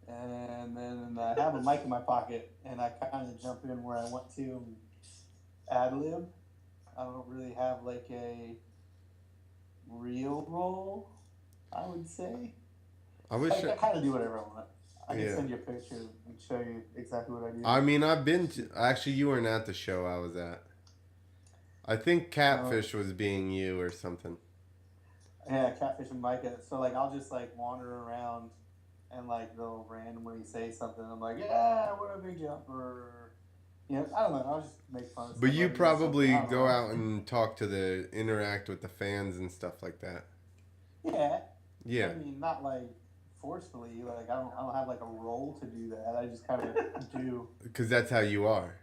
and then I have a mic in my pocket, and I kind of jump in where I want to and ad lib. I don't really have like a real role, I would say. I wish. I kind of do whatever I want. I can Yeah. send you a picture and show you exactly what I do. I mean, I've been to. Actually, you weren't at the show I was at. I think Catfish was being you or something. Yeah, Catfish and Micah. So like, I'll just like wander around, and like they'll randomly say something. I'm like, yeah, what a big jumper. You know, I don't know. I'll just make fun of. But you somebody or probably something. I don't go know. out and talk to interact with the fans and stuff like that. Yeah. Yeah. I mean, not like forcefully. Like I don't have like a role to do that. I just kind of do. Because that's how you are.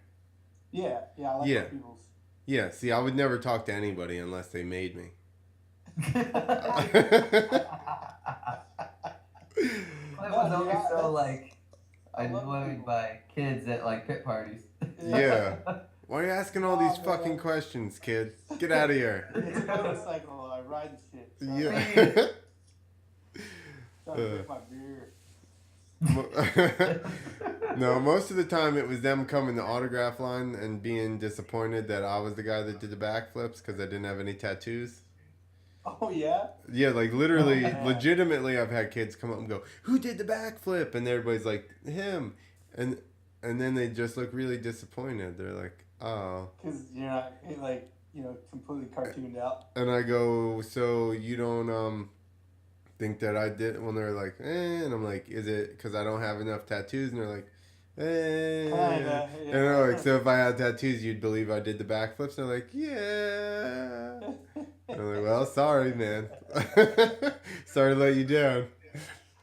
Yeah. Yeah. I like Yeah. what people's. Yeah. See, I would never talk to anybody unless they made me. Clint was always so like annoyed by kids at like pit parties. Yeah. Why are you asking all these fucking questions, kid? Get out of here. It's a motorcycle. I ride and shit. So Yeah. trying to drink my beer. No, most of the time it was them coming to autograph line and being disappointed that I was the guy that did the backflips because I didn't have any tattoos. Oh yeah. Yeah, like literally, Oh, man. legitimately, I've had kids come up and go, "Who did the backflip?" And everybody's like, "Him," and then they just look really disappointed. They're like, "Oh," Because you're not like completely cartooned out. and I go, "So you don't think that I did?" When they're like, "Eh," and I'm like, "Is it because I don't have enough tattoos?" And they're like, "Eh," Kinda, and yeah. they're like, "So if I had tattoos, you'd believe I did the backflips?" And they're like, "Yeah." And I'm like, "Well, sorry, man. Sorry to let you down."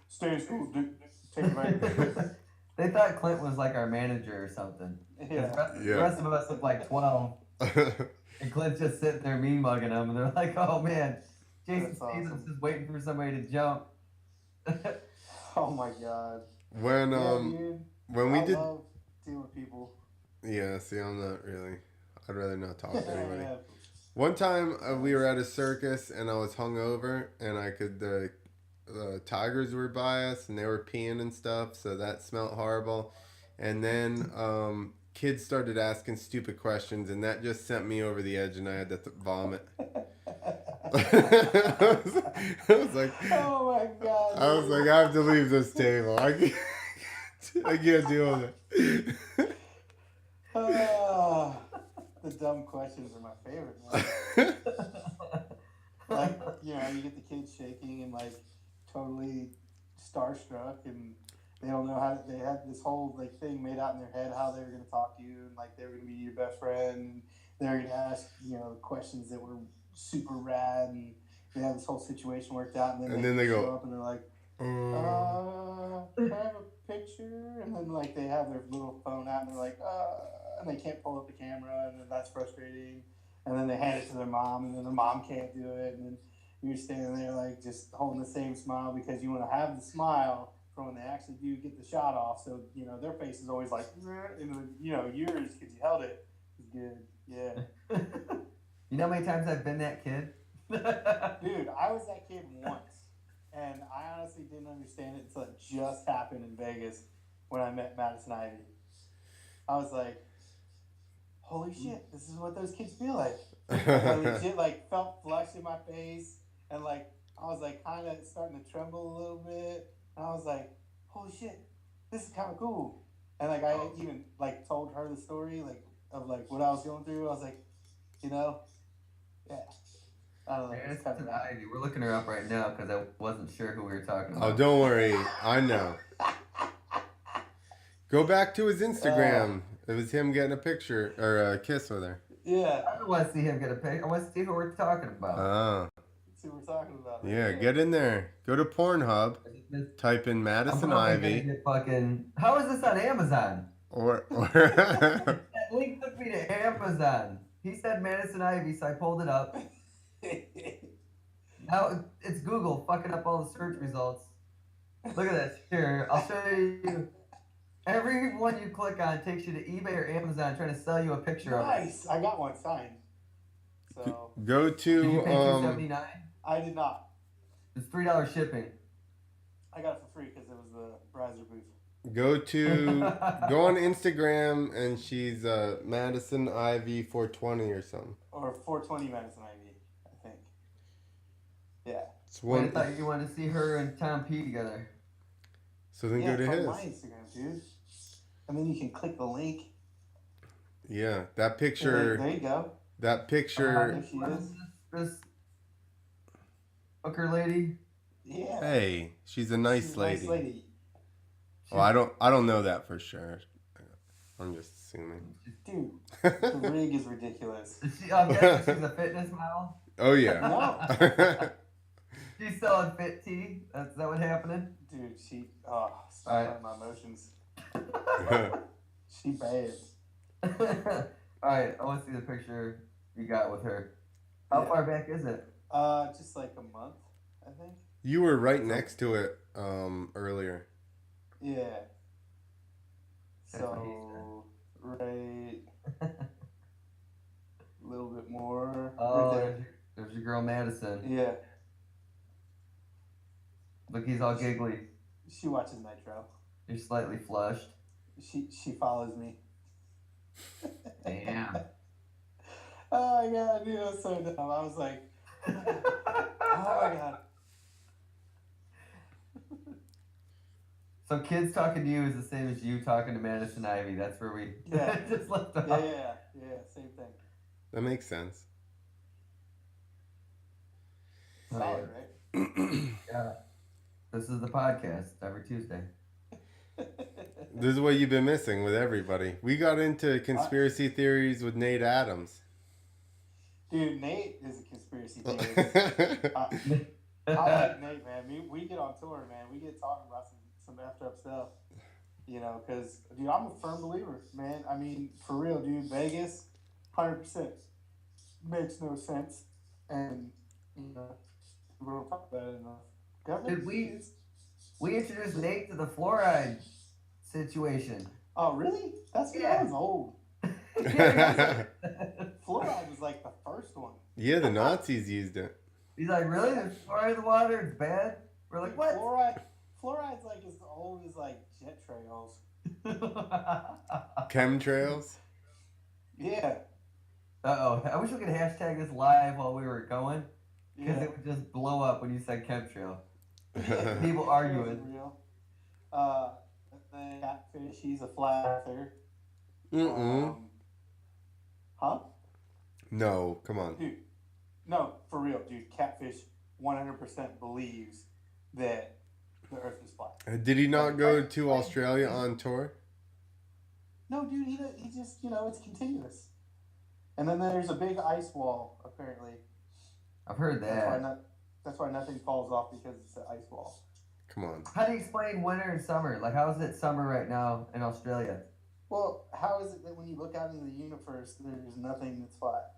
Stay in school, dude. Take it back. They thought Clint was like our manager or something. 'Cause Yeah. the rest of us look like 12. And Clint's just sitting there mean mugging them, and they're like, "Oh man, Jason That's Statham's awesome. just waiting for somebody to jump." Oh my god. when Yeah, dude. when we I did, love dealing with people. yeah. See, I'm not really. I'd rather not talk to anybody. Yeah. One time we were at a circus and I was hungover and I could the tigers were by us and they were peeing and stuff, so that smelled horrible. And then kids started asking stupid questions and that just sent me over the edge and I had to vomit. I was like, Oh my god. I was like, I have to leave this table. I can't deal with it. Oh, the dumb questions are my favorite. Man. Like, you get the kids shaking and like totally starstruck, and They don't know how. They had this whole like thing made out in their head how they were going to talk to you and like they were going to be your best friend. And they were going to ask questions that were super rad, and they had this whole situation worked out. And then they show go up and they're like, can I have a picture? And then like they have their little phone out and they're like, and they can't pull up the camera, and then that's frustrating. And then they hand it to their mom, and then their mom can't do it, and then you're standing there like just holding the same smile because you want to have the smile for when they actually do get the shot off. So their face is always like, and then, yours because you held it is good. Yeah. You know how many times I've been that kid? Dude, I was that kid once, and I honestly didn't understand it until it just happened in Vegas when I met Madison Ivy. I was like, holy shit, this is what those kids feel like. I legit like felt flush in my face, and like I was like kind of starting to tremble a little bit, and I was like, holy shit, this is kind of cool. And like I even like told her the story like of like what I was going through. I was like, yeah, I don't know. It's kind of Ivy. We're looking her up right now because I wasn't sure who we were talking about. Oh, don't worry. I know. Go back to his Instagram. It was him getting a picture or a kiss with her. Yeah. I don't want to see him get a pic. I want to see who we're talking about. Oh. See what we're talking about. Yeah, get in there. Go to Pornhub. Type in Madison Ivy. How is this on Amazon? Or That link took me to Amazon. He said Madison Ivy, so I pulled it up. Now it's Google fucking up all the search results. Look at this. Here, I'll show you. Every one you click on takes you to eBay or Amazon trying to sell you a picture of it. Nice. I got one signed. So go to Did you pay $2.79? I did not. It's $3 shipping. I got it for free because it was the browser booth. go on Instagram and she's Madison Ivy 420 or something. Or 420 Madison Ivy, I think. Yeah. It's one. I thought you wanted to see her and Tom P together. So then go to his. My Instagram, dude. And then you can click the link. Yeah, that picture. There you go. That picture. There she is. This hooker lady. Yeah. Hey, she's a nice lady. Nice lady. Well, I don't know that for sure. I'm just assuming. Dude, the rig is ridiculous. I'm guessing she's a fitness model. Oh yeah. No. She's selling Fit Tea. Is that what's happening? Dude, stop Alright. my emotions. She bad. Alright, I want to see the picture you got with her. How far back is it? Just like a month, I think. You were right next to it earlier. Yeah. That's what he So, right. A little bit more. Oh, Right there's your girl Madison. there. Yeah. Look, he's all giggly. She watches Nitro. You're slightly flushed. She follows me. Damn. Oh my god, dude, I was so dumb. I was like, oh my god. So kids talking to you is the same as you talking to Madison Ivy. That's where we just left off. Yeah, same thing. That makes sense. Solid, right? Yeah. This is the podcast every Tuesday. This is what you've been missing with everybody. We got into conspiracy theories with Nate Adams. Dude, Nate is a conspiracy theorist. I like Nate, man. We get on tour, man. We get talking about some effed up stuff. Because, dude, I'm a firm believer, man. I mean, for real, dude. Vegas, 100%. Makes no sense. And, we don't talk about it enough. Did we introduced Nate to the fluoride situation. Oh, really? That's that was old. Yeah. Fluoride was like the first one. Yeah, the Nazis used it. He's like, really? There's fluoride in the water? It's bad? We're like, what? Fluoride's like as old as like jet trails. Chemtrails? Yeah. Uh-oh. I wish we could hashtag this live while we were going. Because Yeah. it would just blow up when you said chemtrail. Yeah. People arguing. Real. Then Catfish, he's a flat earther. Huh? No, come on. Dude, no, for real, dude. Catfish 100% believes that the Earth is flat. Did he not go Like, to Australia on tour? No, dude, he just, it's continuous. And then there's a big ice wall, apparently. I've heard that. That's why nothing falls off, because it's an ice wall. Come on. How do you explain winter and summer? Like, how is it summer right now in Australia? Well, how is it that when you look out into the universe, there's nothing that's flat?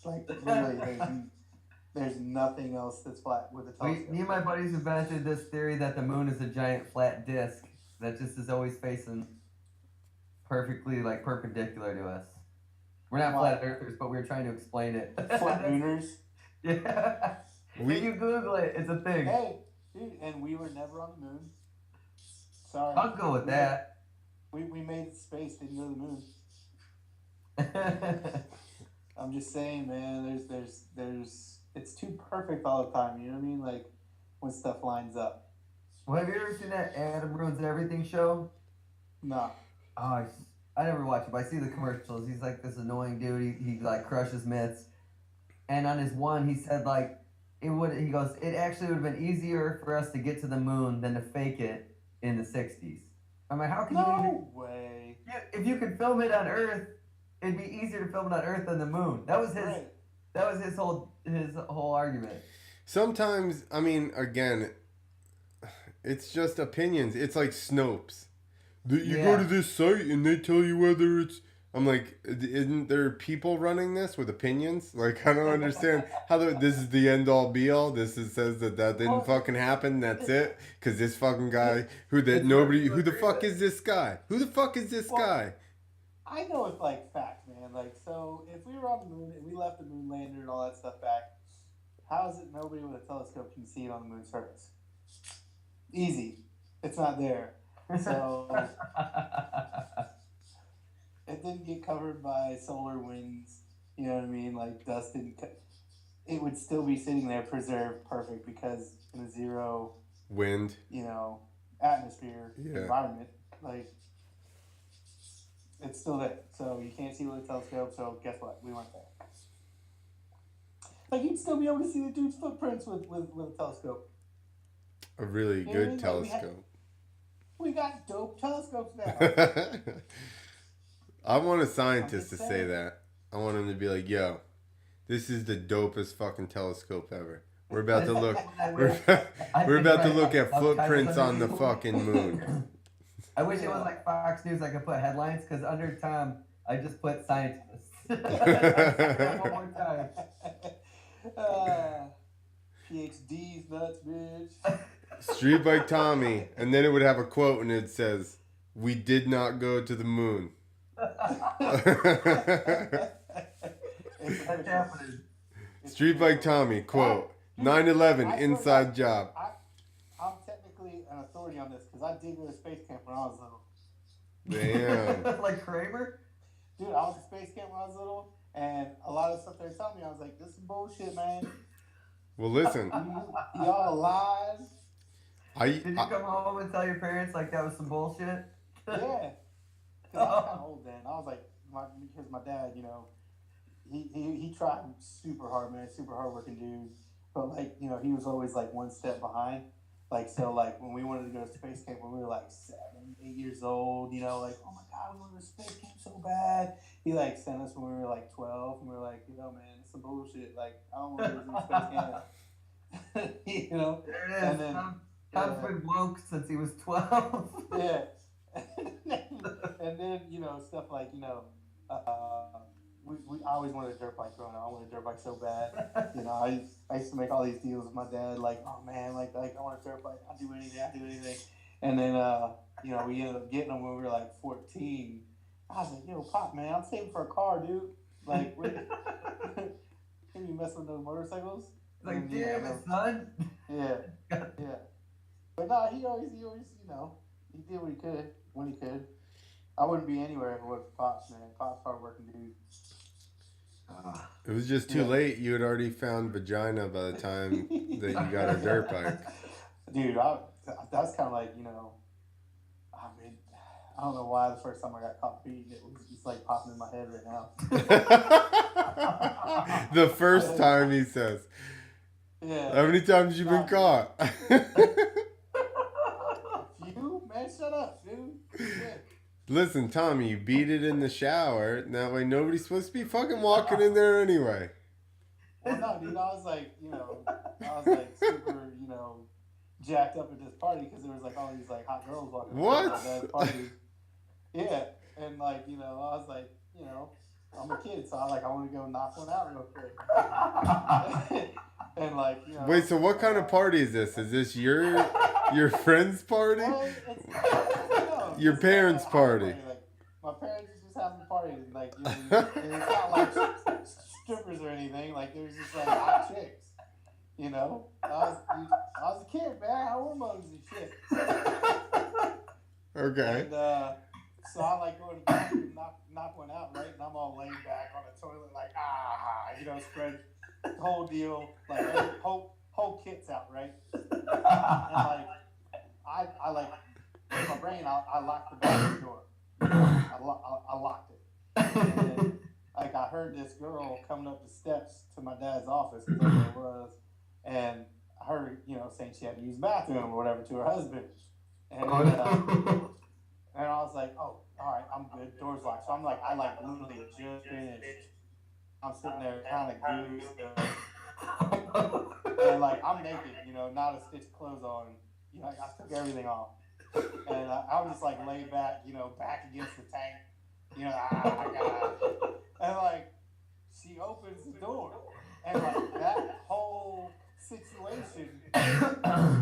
Like, literally, there's nothing else that's flat with a telescope. Me and my buddies invented this theory that the moon is a giant flat disc that just is always facing perfectly, like, perpendicular to us. We're not flat earthers, but we're trying to explain it. Flat mooners? Yeah. If you Google it, it's a thing. Hey, dude, and we were never on the moon. Sorry. I'll go with that. We made space, didn't go to the moon. I'm just saying, man, there's it's too perfect all the time, you know what I mean? Like, when stuff lines up. Well, have you ever seen that Adam Ruins Everything show? No. Oh, I never watch it, but I see the commercials. He's like this annoying dude. He like crushes myths. And on his one, he said like, he goes, it actually would have been easier for us to get to the moon than to fake it in the 60s. I'm like, how can you even... No way. If you could film it on Earth, it'd be easier to film it on Earth than the moon. That was his... Right. That was his whole argument. Sometimes, I mean, again, it's just opinions. It's like Snopes. You go to this site and they tell you whether it's... I'm like, isn't there people running this with opinions? Like, I don't understand how this is the end all be all. Says that didn't fucking happen. That's it. Because this fucking guy who the fuck is this guy? Who the fuck is this guy? I know it's like fact, man. Like, so if we were on the moon and we left the moon lander and all that stuff back, how is it nobody with a telescope can see it on the moon's surface? Easy. It's not there. So it didn't get covered by solar winds. You know what I mean? Like, dust didn't. It would still be sitting there, preserved, perfect, because in a zero wind, atmosphere environment, like, it's still there. So you can't see with a telescope. So guess what? We weren't there. Like, you'd still be able to see the dude's footprints with a telescope. A really good telescope. We got dope telescopes now. I want a scientist to say that. I want him to be like, yo, this is the dopest fucking telescope ever. We're about to look. We're about to look at footprints on the fucking moon. I wish it was like Fox News. I could put headlines because under Tom, I just put scientists. One more time. PhD's nuts, bitch. Street Bike Tommy, and then it would have a quote, and it says, "We did not go to the moon." Street Bike Tommy, quote, 9/11 inside job. I'm technically an authority on this because I did go to space camp when I was little. Damn. Like Kramer? Dude, I was at space camp when I was little, and a lot of stuff they were telling me, I was like, this is bullshit, man. Well, listen. Y'all lies. Did you come home and tell your parents like that was some bullshit? Yeah. Because I was kind of old then. I was like, because my dad, he tried super hard, man, super hardworking dude. But, like, he was always, like, one step behind. Like, so, like, when we wanted to go to space camp when we were, like, 7, 8 years old, like, oh, my God, we want to go to space camp so bad. He, like, sent us when we were, like, 12. And we were like, man, it's some bullshit. Like, I don't want to go to space camp. There it is. And then, Tom's been woke since he was 12. Yeah. And then, stuff like, I always wanted a dirt bike growing up. I wanted a dirt bike so bad. I used to make all these deals with my dad, like, oh man, like I want a dirt bike. I'll do anything. And then, we ended up getting them when we were like 14. I was like, yo, Pop, man, I'm saving for a car, dude. Like, can you mess with those motorcycles? Like, damn it, son. Yeah. But no, he always, he did what he could when he could. I wouldn't be anywhere if it wasn't for Pops, man. Pops hardworking dude. It was just too late. You had already found vagina by the time that you got a dirt bike. Dude, that's kind of like, I mean, I don't know why the first time I got caught beating it was just like popping in my head right now. The first time, he says. Yeah. How many times you been Not- caught? A few? Man, shut up, dude. Shit. Listen, Tommy, you beat it in the shower. That way nobody's supposed to be fucking walking in there anyway. Well, no, dude, I was like, super, jacked up at this party because there was like all these like hot girls walking around What? at that party. Yeah, and like, I was like, I'm a kid, so I want to go knock one out real quick. And like, Wait, so what kind of party is this? Is this your friend's party? Well, no, Your it's parents' a house party. Like, my parents just having a party, and like, it's not like strippers or anything. Like, there was just like hot chicks. I was a kid, man. I had hormones and shit. Okay. And so I like go to the bathroom, knock one out, right? And I'm all laid back on the toilet, like spread the whole deal, like whole kit's out, right? And like I like in my brain, I locked the bathroom door. I locked it. And then, like I heard this girl coming up the steps to my dad's office, because that's where it was, and I heard her, saying she had to use the bathroom or whatever to her husband, and and I was like, oh, all right, I'm good. Door's locked. So I'm like, I literally just finished. I'm sitting there kind of goosed, and like I'm naked, not a stitch of clothes on. I took everything off, and I was just like laid back, back against the tank, and like she opens the door, and like that whole situation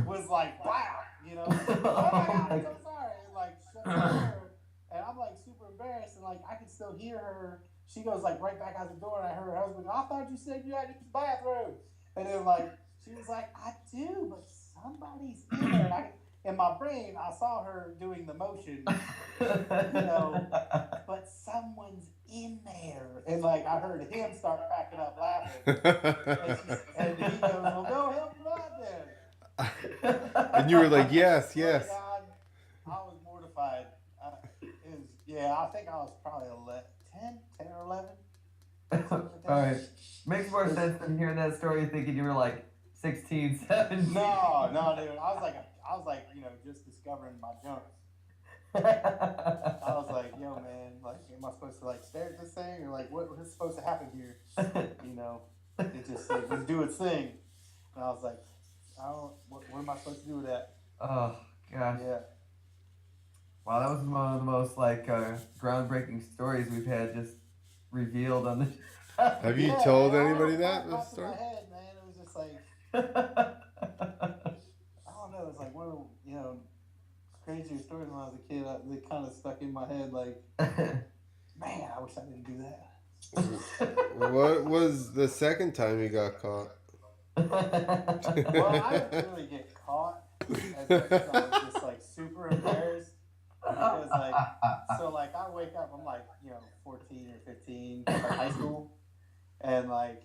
was like, wow, oh my god, I'm so sorry, and like shut the door, and I'm like super embarrassed, and like I can still hear her. She goes like right back out the door, and I heard her husband, I thought you said you had to use the bathroom, and then like she was like, I do, but somebody's in there, and in my brain I saw her doing the motion, but someone's in there, and like I heard him start cracking up laughing, and he goes, well, go help him out then. And you were like, yes, yes. God, I was mortified. I think I was probably 10 or 11. All right. Makes more sense than hearing that story thinking you were like 16, 17. No, dude. I was like, just discovering my junk. I was like, yo, man, like, am I supposed to like stare at this thing, or like, what's supposed to happen here? It just like would do its thing, and I was like, what am I supposed to do with that? Oh gosh. Yeah. Wow, that was one of the most like groundbreaking stories we've had just revealed on the. Have you told anybody that story? In my head, man, it was just like, I don't know. It's like one of crazier stories when I was a kid. They kind of stuck in my head. Like, man, I wish I didn't do that. What was the second time you got caught? Well, I didn't really get caught. I was just like super embarrassed. Because like, so like I wake up, I'm like, 14 or 15, like high school, and like,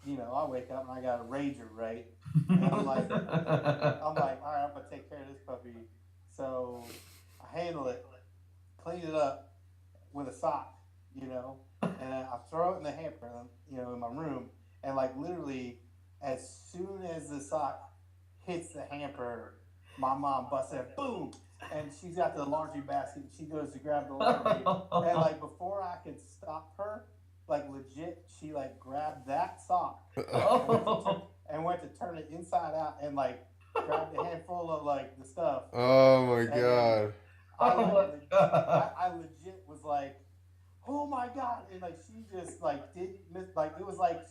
I wake up and I got a Rager, right? And I'm like, all right, I'm gonna take care of this puppy. So I handle it, clean it up with a sock, and I throw it in the hamper, in my room, and like literally, as soon as the sock hits the hamper, my mom busts in, boom. And she's got the laundry basket. She goes to grab the laundry, and like before I could stop her, like legit, she like grabbed that sock and went to turn it inside out, and like grabbed a handful of like the stuff. Oh my god! I legit was like, oh my god, and like she just like didn't miss, like it was like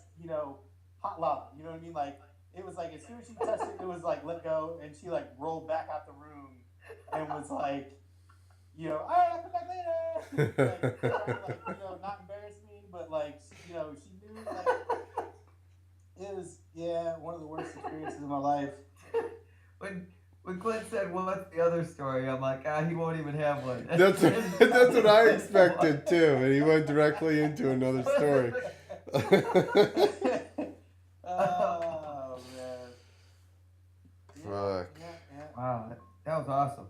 hot lava. You know what I mean? Like it was like as soon as she touched it, it was like let go, and she like rolled back out the room. And was like, all right, I'll come back later. Like, not embarrass me, but like, she knew, like, it was, one of the worst experiences of my life. When Clint said, well, what's the other story? I'm like, he won't even have one. That's what I expected too, and he went directly into another story. Oh man. Fuck. Yeah. Wow, that was awesome.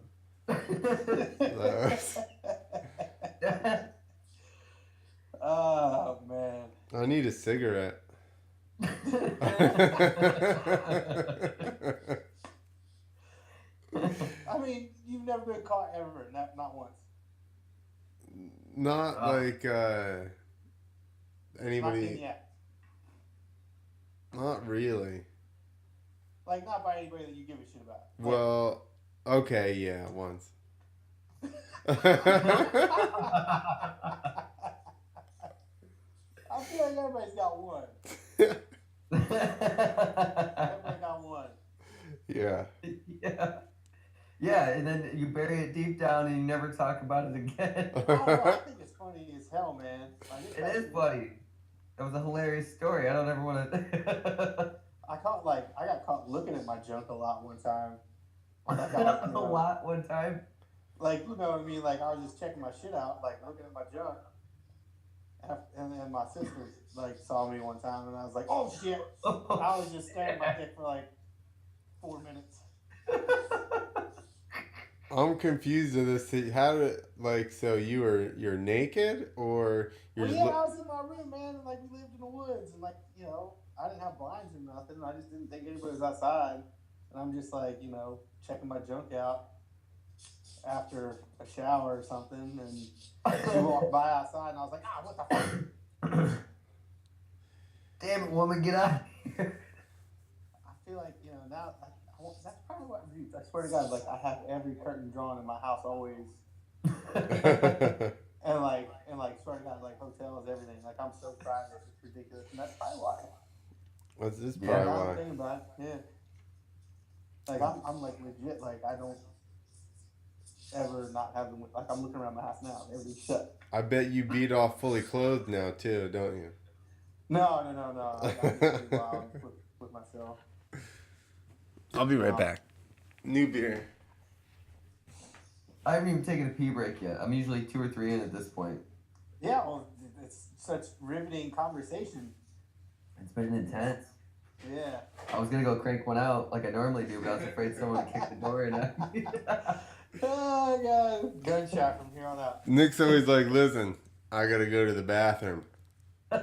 Oh man. I need a cigarette. I mean, you've never been caught ever, not once. Not like Not in anybody. the act. Not really. Like, not by anybody that you give a shit about. Well, okay, yeah, once. I feel like everybody's got one. Everybody got one. Yeah. Yeah. Yeah, and then you bury it deep down and you never talk about it again. I don't know, I think it's funny as hell, man. Like, It is funny. That was a hilarious story. I don't ever want to. I got caught looking at my junk a lot one time. A lot one time. Like, you know what I mean? Like, I was just checking my shit out, like, looking at my junk. And then my sister, like, saw me one time, and I was like, oh, shit. I was just staring at my dick for, like, 4 minutes. I'm confused with this. How did so you're naked or you're Well, just yeah, I was in my room, man, and, like, we lived in the woods, and, like, you know, I didn't have blinds or nothing. I just didn't think anybody was outside. And I'm just, like, you know, checking my junk out after a shower or something, and she walked by outside, and I was like, what the fuck? Damn it, woman, get out of here. I feel like, you know, now, that's probably what I do. I swear to God, like, I have every curtain drawn in my house always. And swear to God, like, hotels, everything. Like, I'm so private, it's ridiculous. And that's probably why. What's this Yeah, probably now I'm why? thinking about it, yeah. Like, I'm like, legit, like, I don't ever not have them, like, I'm looking around my house now, everything's shut. I bet you beat off fully clothed now too, don't you? No. I'm pretty wild with myself. I'll be right back. New beer. I haven't even taken a pee break yet. I'm usually 2 or 3 in at this point. Yeah, well, it's such riveting conversation. It's been intense. Yeah. I was gonna go crank one out like I normally do, but I was afraid someone would kick the door in. Oh, God. Gunshot from here on out. Nick's always like, listen, I gotta go to the bathroom. The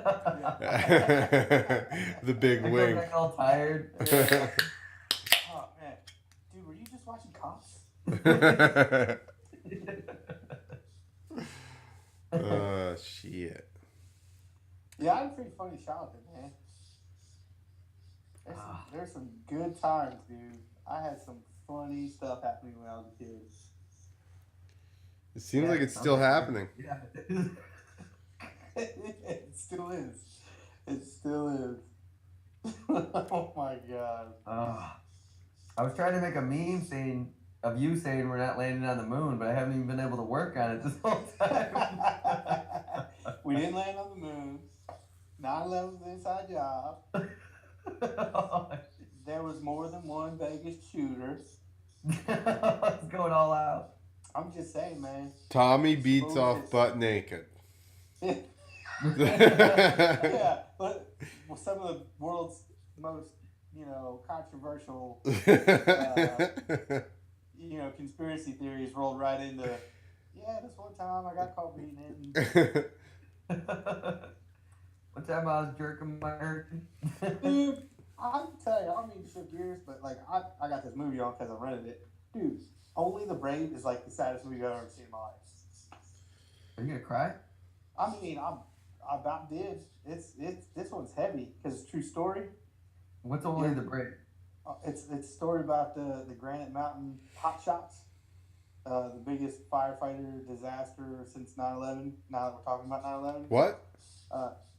big I wink. go back all tired. Oh, man. Dude, were you just watching Cops? Oh, shit. Yeah, I had a pretty funny childhood, man. There's some good times, dude. I had some funny stuff happening when I was a kid. It seems like it's still happening. Yeah. It still is. It still is. Oh, my God. I was trying to make a meme of you saying we're not landing on the moon, but I haven't even been able to work on it this whole time. We didn't land on the moon. 9/11 was an inside job. There was more than one Vegas shooter. It's going all out. I'm just saying, man. Tommy beats off butt naked. Yeah, but some of the world's most, controversial, conspiracy theories rolled right into, this one time I got caught beating it. One time I was jerking my hurricane. Dude, I'll tell you, I don't mean to shift gears, but, like, I got this movie on because I rented it. Dude, Only the Brave is, like, the saddest movie I've ever seen in my life. Are you gonna cry? I mean, I about did. This one's heavy because it's a true story. What's Only the Brave? It's a story about the Granite Mountain hot shots, the biggest firefighter disaster since 9/11. Now that we're talking about 9/11. What?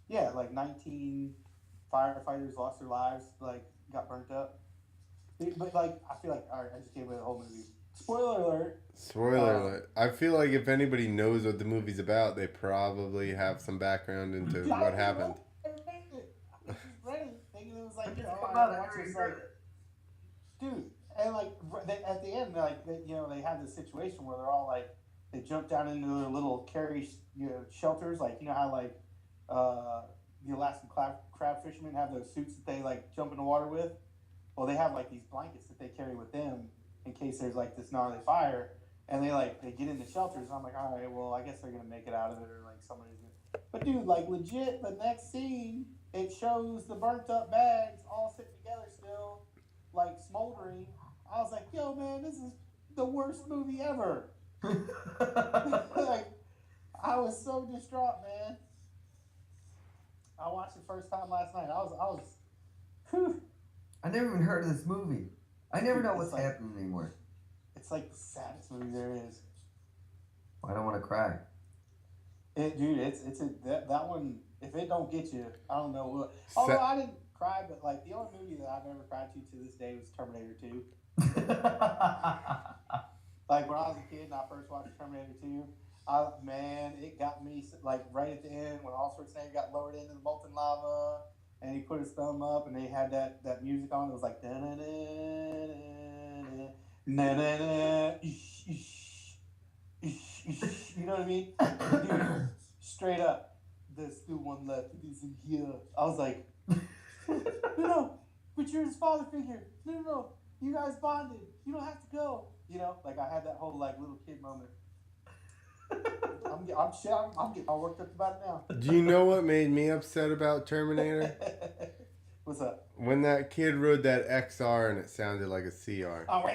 Yeah, like 19 firefighters lost their lives, like got burnt up. But like, I feel like, all right, I just gave away the whole movie. Spoiler alert. Spoiler alert. I feel like if anybody knows what the movie's about, they probably have some background into what happened. I just read it, thinking it was like, dude, and like at the end, like they have this situation where they're all like, they jump down into their little carry shelters, like how like the Alaskan crab fishermen have those suits that they like jump in the water with. Well, they have like these blankets that they carry with them in case there's like this gnarly fire, and they get in the shelters. And I'm like, all right, well, I guess they're gonna make it out of it, or like somebody's gonna. But dude, like legit, the next scene it shows the burnt up bags all sitting together still, like smoldering. I was like, yo, man, this is the worst movie ever. Like, I was so distraught, man. I watched it first time last night. Whew. I never even heard of this movie. I never know It's what's like- happening anymore. It's like the saddest movie there is. I don't want to cry. Dude, that one. If it don't get you, I don't know what. Although I didn't cry, but like the only movie that I've ever cried to this day was Terminator 2. Like when I was a kid and I first watched Terminator 2, man, it got me like right at the end when Arnold Schwarzenegger got lowered into the molten lava and he put his thumb up and they had that music on. It was like you know what I mean? Dude, straight up, there's still one left. It is in here. I was like, no, but you're his father figure. No, you guys bonded. You don't have to go. You know, like I had that whole like little kid moment. I'm getting all worked up about it now. Do you know what made me upset about Terminator? What's up? When that kid rode that XR and it sounded like a CR. Oh,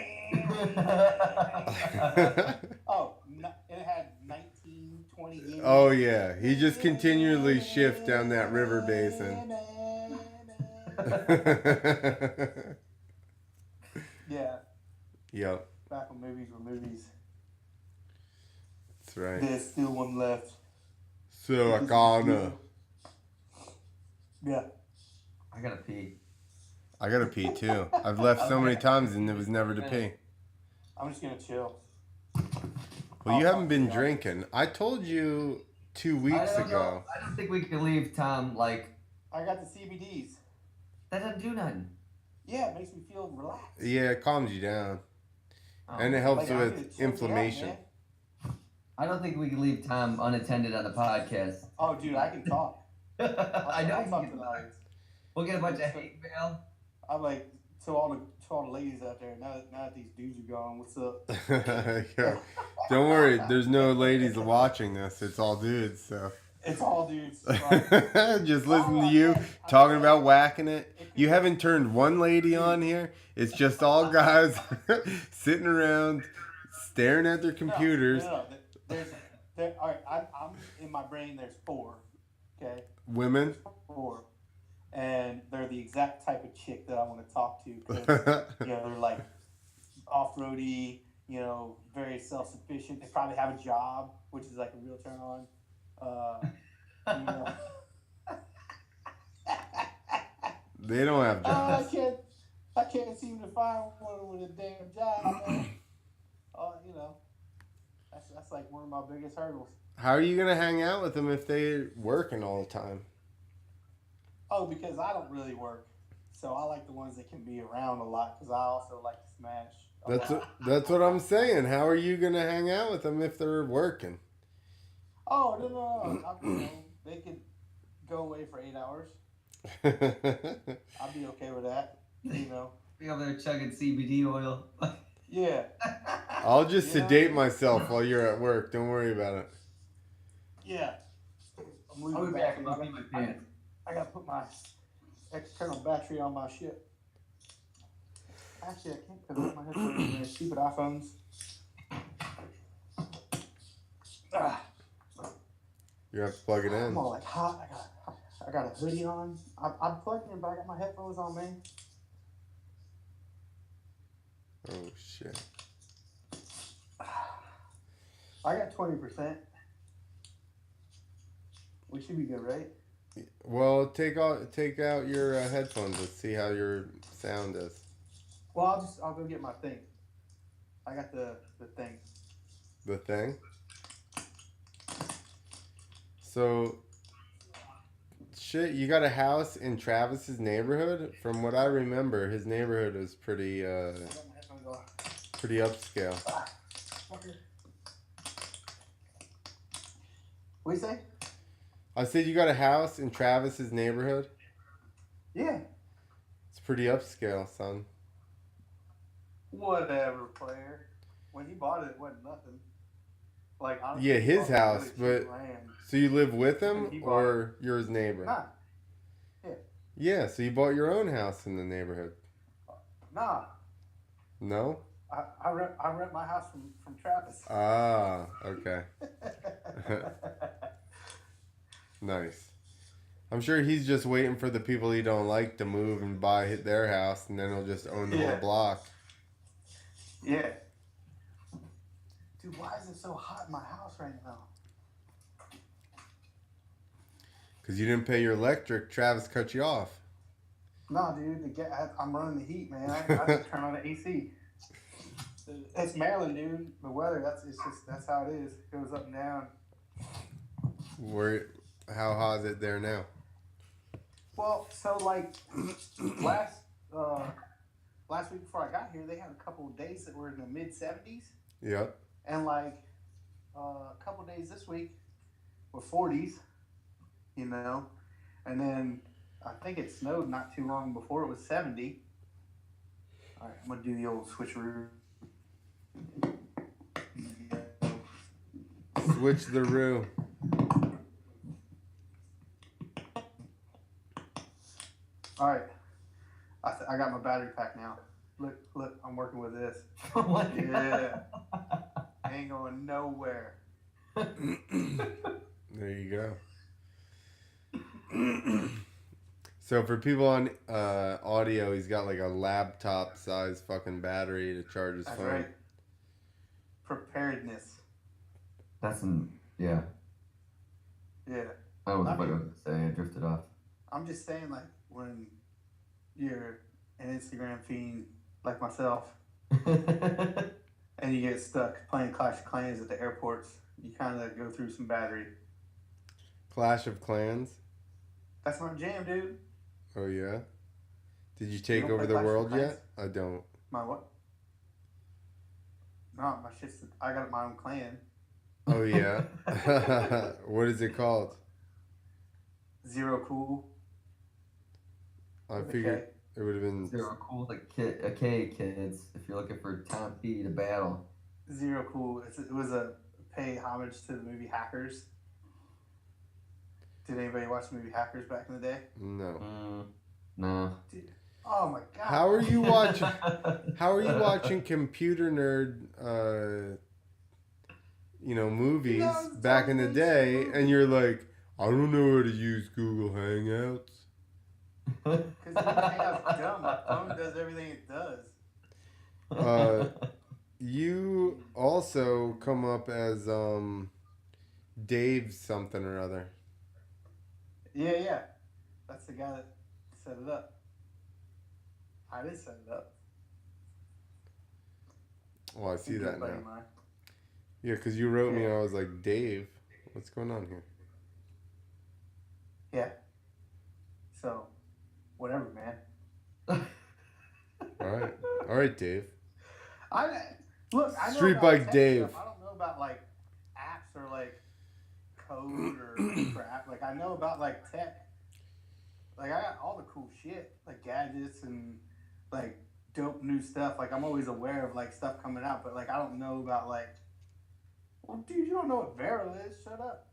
it had 19, 20 years. Oh yeah, he just continually shift down that river basin. Yeah, Yep, back when movies were movies. that's right. There's still one left. Silicona. Yeah. I gotta pee. I gotta pee too. I've left so many times and it was never to pee. I'm just gonna chill. Well, you haven't been drinking. I told you 2 weeks ago. I don't think we can leave Tom like I got the CBDs. that. Doesn't do nothing. Yeah, it makes me feel relaxed. Yeah, it calms you down. Oh. And it helps Like, I'm gonna with chill me out, inflammation. man. I don't think we can leave Tom unattended on the podcast. Oh, dude, I can talk. I know I'll you talk can. to the audience. We'll get a bunch of hate mail. I'm like to all the ladies out there. Now that these dudes are gone, what's up? Yeah. Don't worry, there's no ladies watching this. It's all dudes, so. It's all dudes. Just listen to you talking about whacking it. You haven't turned one lady on here. It's just all guys sitting around staring at their computers. No. All right, I'm in my brain. There's 4. Okay. Women. 4. And they're the exact type of chick that I want to talk to because they're like off-roady, very self-sufficient. They probably have a job, which is like a real turn on. They don't have jobs. I can't seem to find one with a damn job, man. That's like one of my biggest hurdles. How are you gonna hang out with them if they're working all the time? Oh, because I don't really work, so I like the ones that can be around a lot. Because I also like to smash. That's what I'm saying. How are you gonna hang out with them if they're working? Oh no! They could go away for 8 hours. I'd be okay with that. Be over there chugging CBD oil. Yeah. I'll just sedate myself while you're at work. Don't worry about it. Yeah. I'll be back. I'll be in my pants. I gotta put my external battery on my shit. Actually, I can't because I have my headphones in there. Stupid iPhones. You have to plug it I'm in. all like hot. I got a hoodie on. I'm plugged in, but I got my headphones on, man. Oh shit. I got 20%. We should be good, right? Well, take out your headphones. Let's see how your sound is. Well, I'll go get my thing. I got the thing. The thing. So, shit, you got a house in Travis's neighborhood? From what I remember, his neighborhood is pretty I got my headphones on. pretty upscale. What do you say? I said you got a house in Travis's neighborhood? Yeah. It's pretty upscale, son. Whatever, player. When he bought it, it wasn't nothing. Like honestly, Yeah, he his bought house, really cheap but land. So you live with him He bought or you're his neighbor? Nah. Yeah, so you bought your own house in the neighborhood. Nah, No? I rent my house from Travis. Ah, okay. Nice. I'm sure he's just waiting for the people he don't like to move and buy their house, and then he'll just own the whole block. Yeah. Dude, why is it so hot in my house right now? Because you didn't pay your electric, Travis cut you off. No, dude, I'm running the heat, man. I just turn on the AC. It's Maryland, dude. The weather, that's how it is. It goes up and down. How hot is it there now? Well, so like last week before I got here, they had a couple of days that were in the mid 70s, Yep. and like a couple of days this week were 40s, you know, and then I think it snowed not too long before it was 70. All right, I'm gonna do the old switcheroo. Switch the room. All right, I got my battery pack now. Look, I'm working with this. Yeah, ain't going nowhere. There you go. So for people on audio, he's got like a laptop size fucking battery to charge his That's phone. right. Preparedness. Yeah. Yeah. I don't know what I was going to say. I drifted off. I'm just saying, like, when you're an Instagram fiend like myself and you get stuck playing Clash of Clans at the airports, you kind of go through some battery. Clash of Clans? That's my jam, dude. Oh, yeah? Did you take don't over play the Clash of world Clans? yet? I don't. My what? No, my shit's. I got my own clan. Oh, yeah? What is it called? Zero Cool. I With a figured K. it would have been... Zero cool, a K, kids, if you're looking for Tom P to battle. Zero Cool. It was a pay homage to the movie Hackers. Did anybody watch the movie Hackers back in the day? No. No. Dude. Oh my god. How are you watching computer nerd movies Yeah, back in the totally day, true. and you're like, I don't know how to use Google Hangouts. Because Hangouts dumb. My phone does everything it does. You also come up as Dave something or other. Yeah. That's the guy that set it up. I did set it up. Oh, I see Good that buddy now. of mine. Yeah, because you wrote me, Yeah. I was like, Dave, what's going on here? Yeah. So, whatever, man. All right, Dave. I know Street about Bike tech Dave. stuff. I don't know about like apps or like code or crap. Like I know about like tech. Like I got all the cool shit, like gadgets and like dope new stuff. Like I'm always aware of like stuff coming out, but like I don't know about like. Well, dude, you don't know what Vero is. Shut up.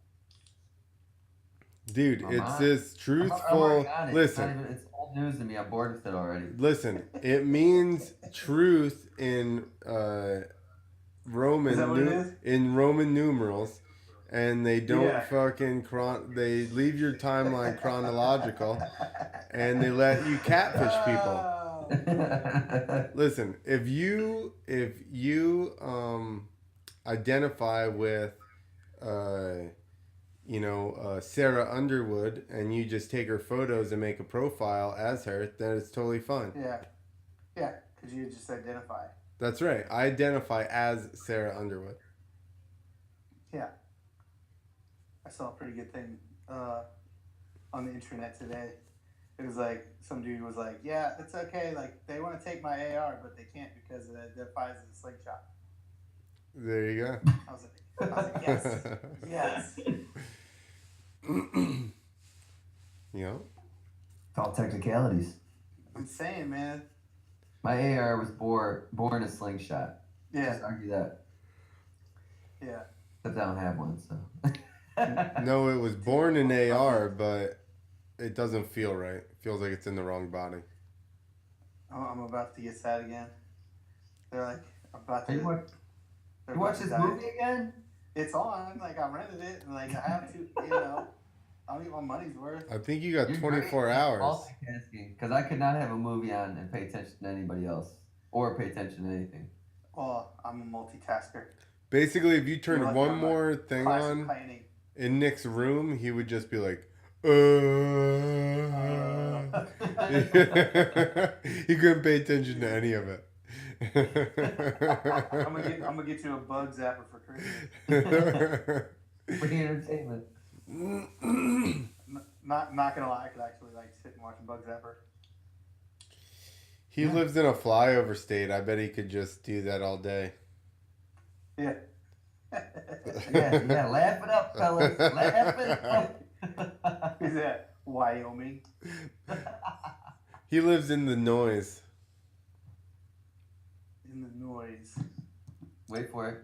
Dude, I'm it's on. this I'm truthful. already on it. Listen, It's old news to me. I'm bored with it already. listen. It means truth in Roman Is that what it is? in Roman numerals, and they don't Yeah. fucking they leave your timeline chronological, and they let you catfish people. Listen, if you identify with Sarah Underwood and you just take her photos and make a profile as her, then it's totally fine. Yeah, because you just identify. That's right. I identify as Sarah Underwood. Yeah. I saw a pretty good thing on the internet today. It was like, some dude was like, yeah, it's okay. Like, they want to take my AR, but they can't because it identifies as a slingshot. There you go. I was like yes. Yes. It's all technicalities. I'm saying, man. My AR was born a slingshot. Yeah. Just argue that. Yeah. Except I don't have one, so. No, it was born in AR, but It doesn't feel right. It feels like it's in the wrong body. I'm about to get sad again. They're like about Hey, to. They're you about watch to this die. movie again? It's on. Like I rented it, and like I have to. You know, I'll get my money's worth. I think you got You're 24 great at hours. multitasking, because I could not have a movie on and pay attention to anybody else or pay attention to anything. Well, I'm a multitasker. Basically, if you You're turned like one I'm more like thing classic on planning. in Nick's room, he would just be like, he couldn't pay attention to any of it. I'm gonna get you a bug zapper for Christmas. Free entertainment. Not gonna lie, I could actually like sit and watch a bug zapper. He lives in a flyover state. I bet he could just do that all day. Yeah. Yeah, laugh it up, fellas. Laugh it up. Is that Wyoming? He lives in the noise. In the noise. Wait for it.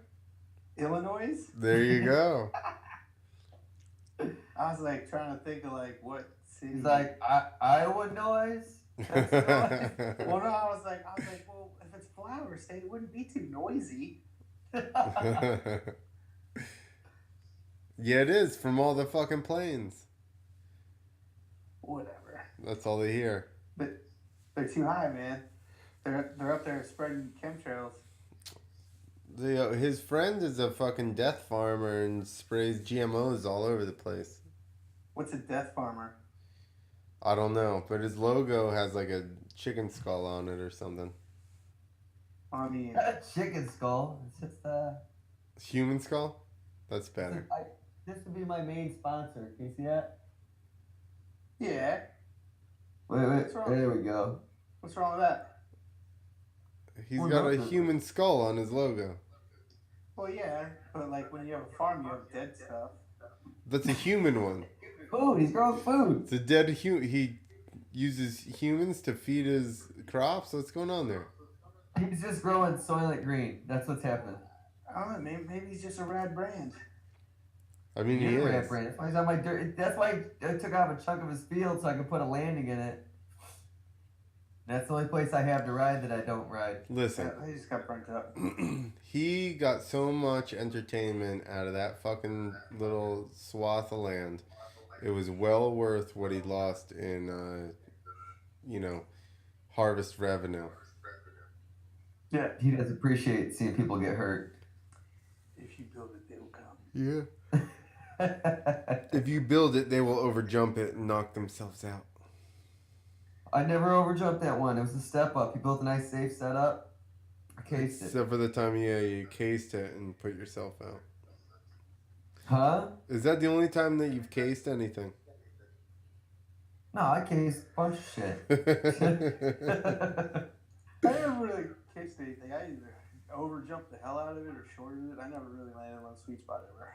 Illinois? There you go. I was like trying to think of like what city. He's like, Iowa noise? Well, no, I was like, well, if it's flower state, it wouldn't be too noisy. Yeah, it is from all the fucking planes. Whatever. That's all they hear. But they're too high, man. They're up there spreading chemtrails. His friend is a fucking death farmer and sprays GMOs all over the place. What's a death farmer? I don't know, but his logo has like a chicken skull on it or something. I mean, A chicken skull. It's just Human skull? That's better. This would be my main sponsor. Can you see that? yeah. Wait. What's wrong? There we go. What's wrong with that? He's Well, got a no. human skull on his logo. Well, yeah, but like when you have a farm, you have dead stuff. That's a human one. Food. He's growing food. It's a dead He uses humans to feed his crops. What's going on there? He's just growing Soylent Green. That's what's happening. I don't know. Maybe he's just a rad brand. I mean, he You're a rat is. brand. That's why he's on my dirt. That's why I took off a chunk of his field so I could put a landing in it. That's the only place I have to ride that I don't ride. Listen, I just got burnt up. he got so much entertainment out of that fucking little swath of land. It was well worth what he lost in, harvest revenue. Yeah. He does appreciate seeing people get hurt. If you build it, they will come. Yeah. If you build it, they will overjump it and knock themselves out. I never overjumped that one. It was a step up. He built a nice safe setup. I cased it. Except for the time, you cased it and put yourself out. Huh? Is that the only time that you've cased anything? No, I cased a bunch of shit. I never really cased anything. I either overjumped the hell out of it or shorted it. I never really landed on a sweet spot ever.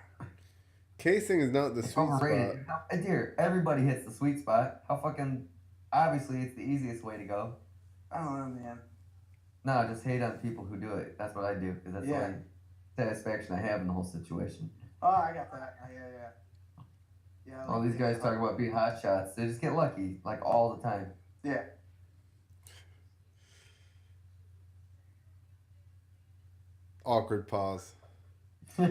Casing is not the It's sweet spot. overrated. Dear, everybody hits the sweet spot. How fucking... Obviously, it's the easiest way to go. I don't know, man. No, I just hate on people who do it. That's what I do, because that's the Yeah. only satisfaction I have in the whole situation. Oh, I got that. Yeah. All these guys talk about being hot shots. They just get lucky, like, all the time. Yeah. Awkward pause. Well,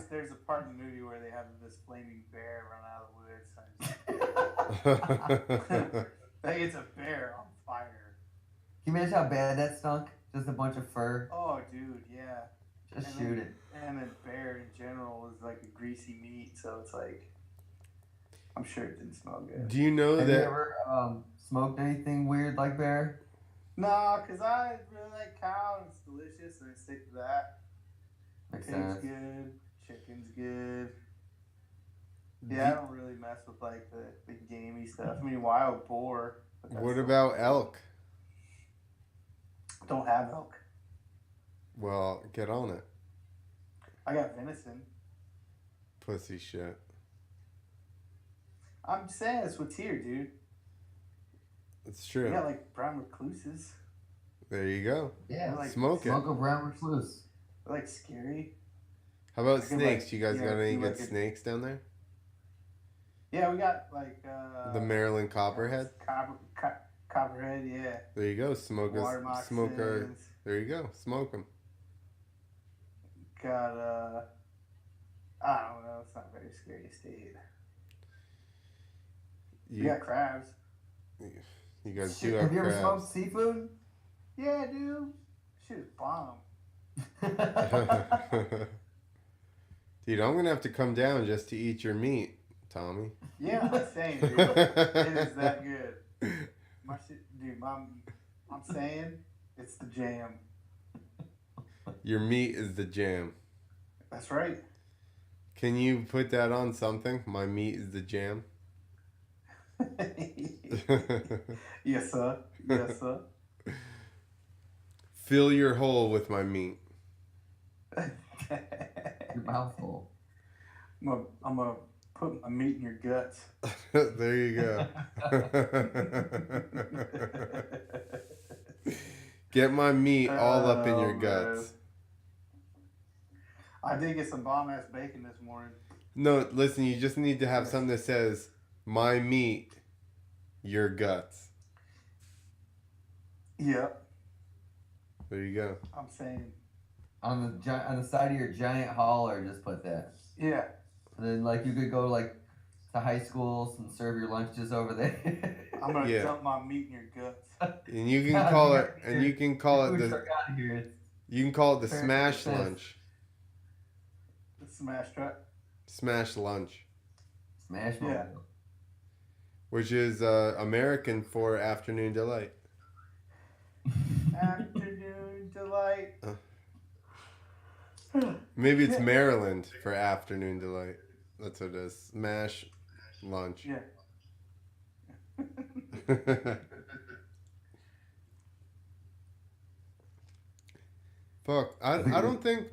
there's a part in the movie where they have this flaming bear run out of the woods. I think it's a bear on fire. Can you imagine how bad that stunk? Just a bunch of fur. Oh, dude, yeah. Just And shoot then- it. And then bear in general is like a greasy meat, so it's like, I'm sure it didn't smell good. Do you know Have you that? ever smoked anything weird like bear? No, because I really like cow and it's delicious and I stick to that. Makes Pig's sense. good, chicken's good. Yeah, I don't really mess with like the gamey stuff. I mean, wild boar. but that's What still- about elk? Don't have elk. Well, get on it. I got venison. Pussy shit. I'm just saying that's what's here, dude. It's I true. got like brown recluses. There you go. Yeah. Like, Smoke it. Smoke a brown recluse. They're like scary. How about I can, snakes? like, You guys got any do good like a- snakes down there? Yeah, we got like The Maryland Copperhead. Copperhead, yeah. There you go. Smoke Water a smoke a. moccasins. There you go. Smoke them. Got I don't know. It's not very scary state. We got crabs. You guys Shit, do have you ever crabs. smoked seafood? Yeah, dude. Shit is bomb. Dude, I'm gonna have to come down just to eat your meat, Tommy. Yeah, I'm saying, dude. It is that good. My shit, dude. I'm saying it's the jam. Your meat is the jam. That's right. Can you put that on something? My meat is the jam. Yes, sir. Yes, sir. Fill your hole with my meat. Your mouthful. I'm gonna put my meat in your guts. There you go. Get my meat all up in your guts. Man. I did get some bomb ass bacon this morning. No, listen, you just need to have something that says, my meat, your guts. Yep. There you go. I'm saying. On the side of your giant hauler, just put that. Yeah. And then like you could go like to high schools and serve your lunches over there. I'm gonna dump my meat in your guts. And you can call it, and you can call it the, you can call it the smash lunch. The smash truck. Smash lunch. Smash mobile. Yeah. Which is American for afternoon delight. Afternoon delight. Maybe it's Maryland for afternoon delight. That's what it is. Smash lunch. Yeah. Fuck. I don't think.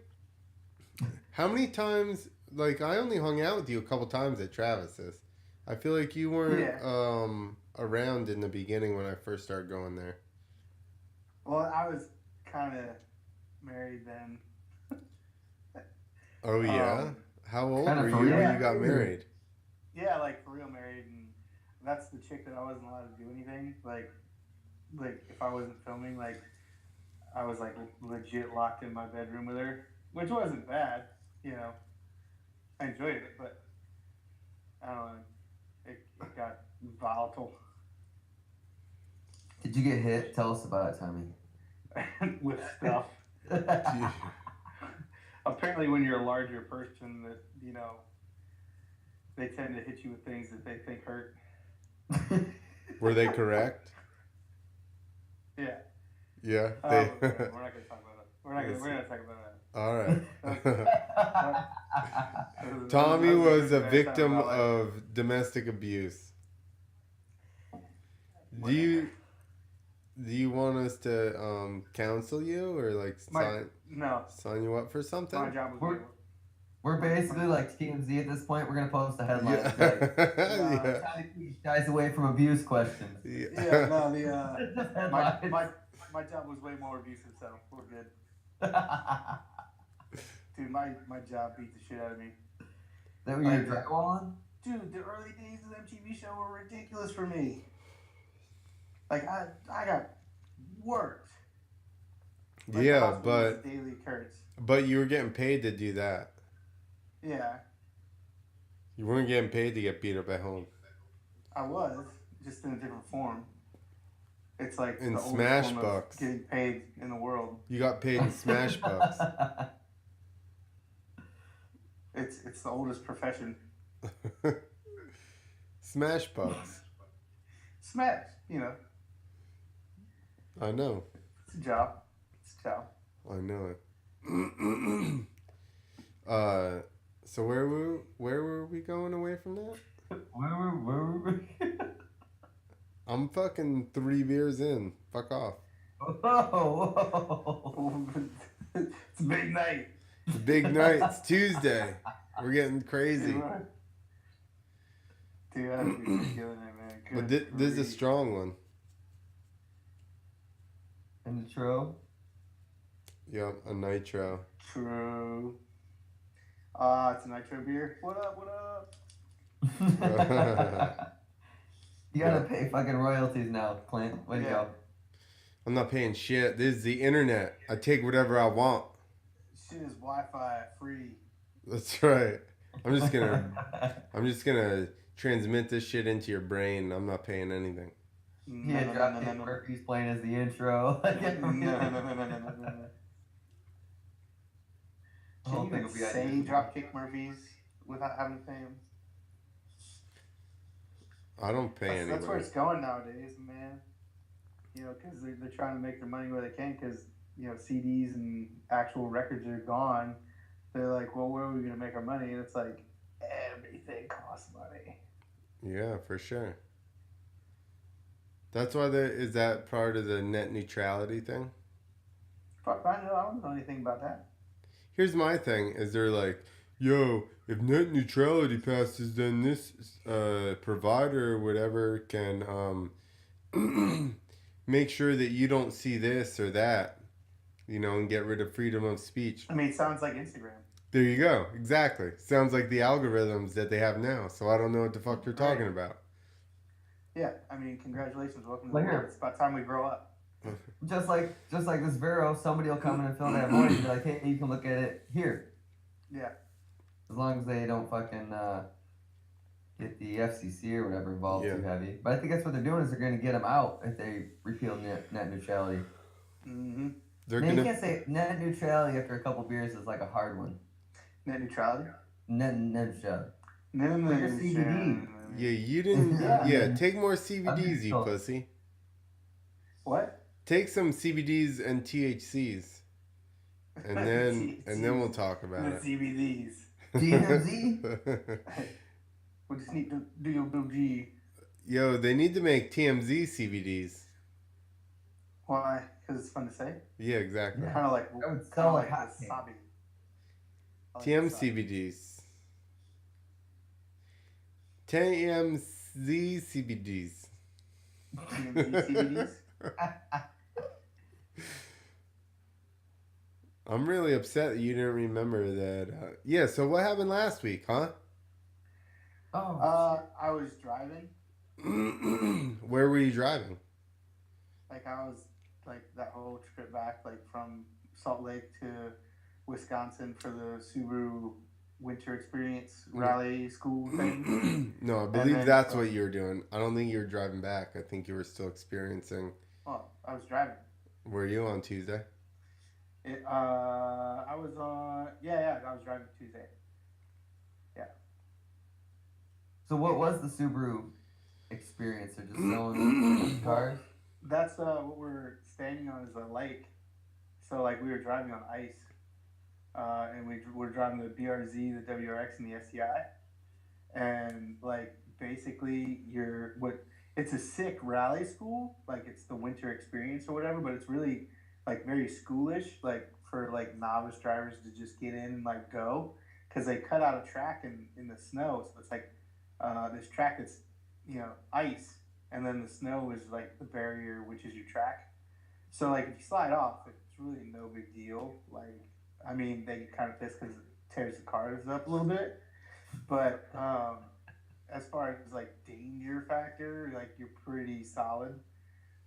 How many times? Like, I only hung out with you a couple times at Travis's. I feel like you weren't around in the beginning when I first started going there. Well, I was kind of married then. Oh, yeah? How old were you for when real. you got married? Yeah, like for real married, and that's the chick that I wasn't allowed to do anything. Like if I wasn't filming, like I was like legit locked in my bedroom with her, which wasn't bad, you know. I enjoyed it, but I don't know. It got volatile Did you get hit? Tell us about it, Tommy. with stuff. Apparently, when you're a larger person, that you know, they tend to hit you with things that they think hurt. Were they correct? Yeah. Yeah. We're not gonna talk about it. We're not gonna talk about that. All right. Tommy was a victim of domestic abuse. Do you want us to counsel you or like sign you up for something? My job was We're basically like TMZ at this point. We're gonna post a headline. Yeah. Like, Yeah. trying to keep guys away from abuse questions. Yeah, no, my job was way more abusive, so we're good. Dude, my job beat the shit out of me. That were your drywalling? Dude, the early days of the MTV show were ridiculous for me. Like I got worked. Like, Yeah, the hospital was but a daily occurrence. But you were getting paid to do that. Yeah, You weren't getting paid to get beat up at home. I was just in a different form. It's like In the oldest Smash form of Bucks. getting paid in the world. You got paid in Smash Bucks. It's the oldest profession. Smash Bucks. Smash, you know, I know. it's a job. It's a job. I know it. So where were we going away from that? Where were we? I'm fucking 3 beers in. Fuck off. Whoa. It's a big night. It's a big night. It's Tuesday. We're getting crazy. Dude, I've been killing it, man. But this is a strong one. Nitro. Yep, a nitro. True. It's a nitro beer. What up? What up? You gotta pay fucking royalties now, Clint. Way to go. I'm not paying shit. This is the internet. I take whatever I want. Shit is Wi-Fi free. That's right. I'm just gonna transmit this shit into your brain. I'm not paying anything. Yeah, Dropkick Murphy's playing as the intro. No. The Can whole you thing even will be say ideas. Dropkick Murphys without having to pay them? I don't pay anybody. That's where it's going nowadays, man. You know, because they're trying to make their money where they can, because, you know, CDs and actual records are gone. They're like, well, where are we going to make our money? And it's like, everything costs money. Yeah, for sure. That's why is that part of the net neutrality thing? Fuck, I don't know anything about that. Here's my thing: is they're like, yo, if net neutrality passes, then this provider or whatever can make sure that you don't see this or that, you know, and get rid of freedom of speech. I mean, it sounds like Instagram. There you go. Exactly. Sounds like the algorithms that they have now. So I don't know what the fuck you're talking about. Yeah, I mean, congratulations, welcome to the world. It's about time we grow up. Just like this Vero, somebody will come in and fill that void and be like, hey, you can look at it here. Yeah. As long as they don't fucking get the FCC or whatever involved too heavy. But I think that's what they're doing is they're going to get them out if they repeal net neutrality. Mm-hmm. You can't say net neutrality after a couple beers is like a hard one. Net neutrality? Net neutrality. Net CBD. Yeah, you didn't. Yeah, take more CBDs, you pussy. What? Take some CBDs and THCs, and then we'll talk about it. CBDs. TMZ. We just need to do your BG. Yo, they need to make TMZ CBDs. Why? Because it's fun to say. Yeah, exactly. Kind of like I would sell like wasabi. TM CBDs. TMZ CBDs. TMZ CBDs. I'm really upset that you didn't remember that. Yeah, so what happened last week, huh? I was driving. Where were you driving? Like I was like that whole trip back, like from Salt Lake to Wisconsin for the Subaru winter experience rally school thing. No, I believe that's what you were doing. I don't think you were driving back. I think you were still experiencing. Oh, I was driving. Were you on Tuesday? I was on. Yeah, I was driving Tuesday. Yeah. So what was the Subaru experience? They're just selling cars? That's what we're standing on is a lake. So like we were driving on ice. And we were driving the BRZ, the WRX, and the STI. And like basically it's a sick rally school, like it's the winter experience or whatever, but it's really like very schoolish, like for like novice drivers to just get in and like go, because they cut out a track in the snow, so it's like this track that's, you know, ice, and then the snow is like the barrier, which is your track. So like if you slide off, it's really no big deal. Like, I mean, they get kind of pissed because it tears the cars up a little bit, but as far as like danger factor, like you're pretty solid.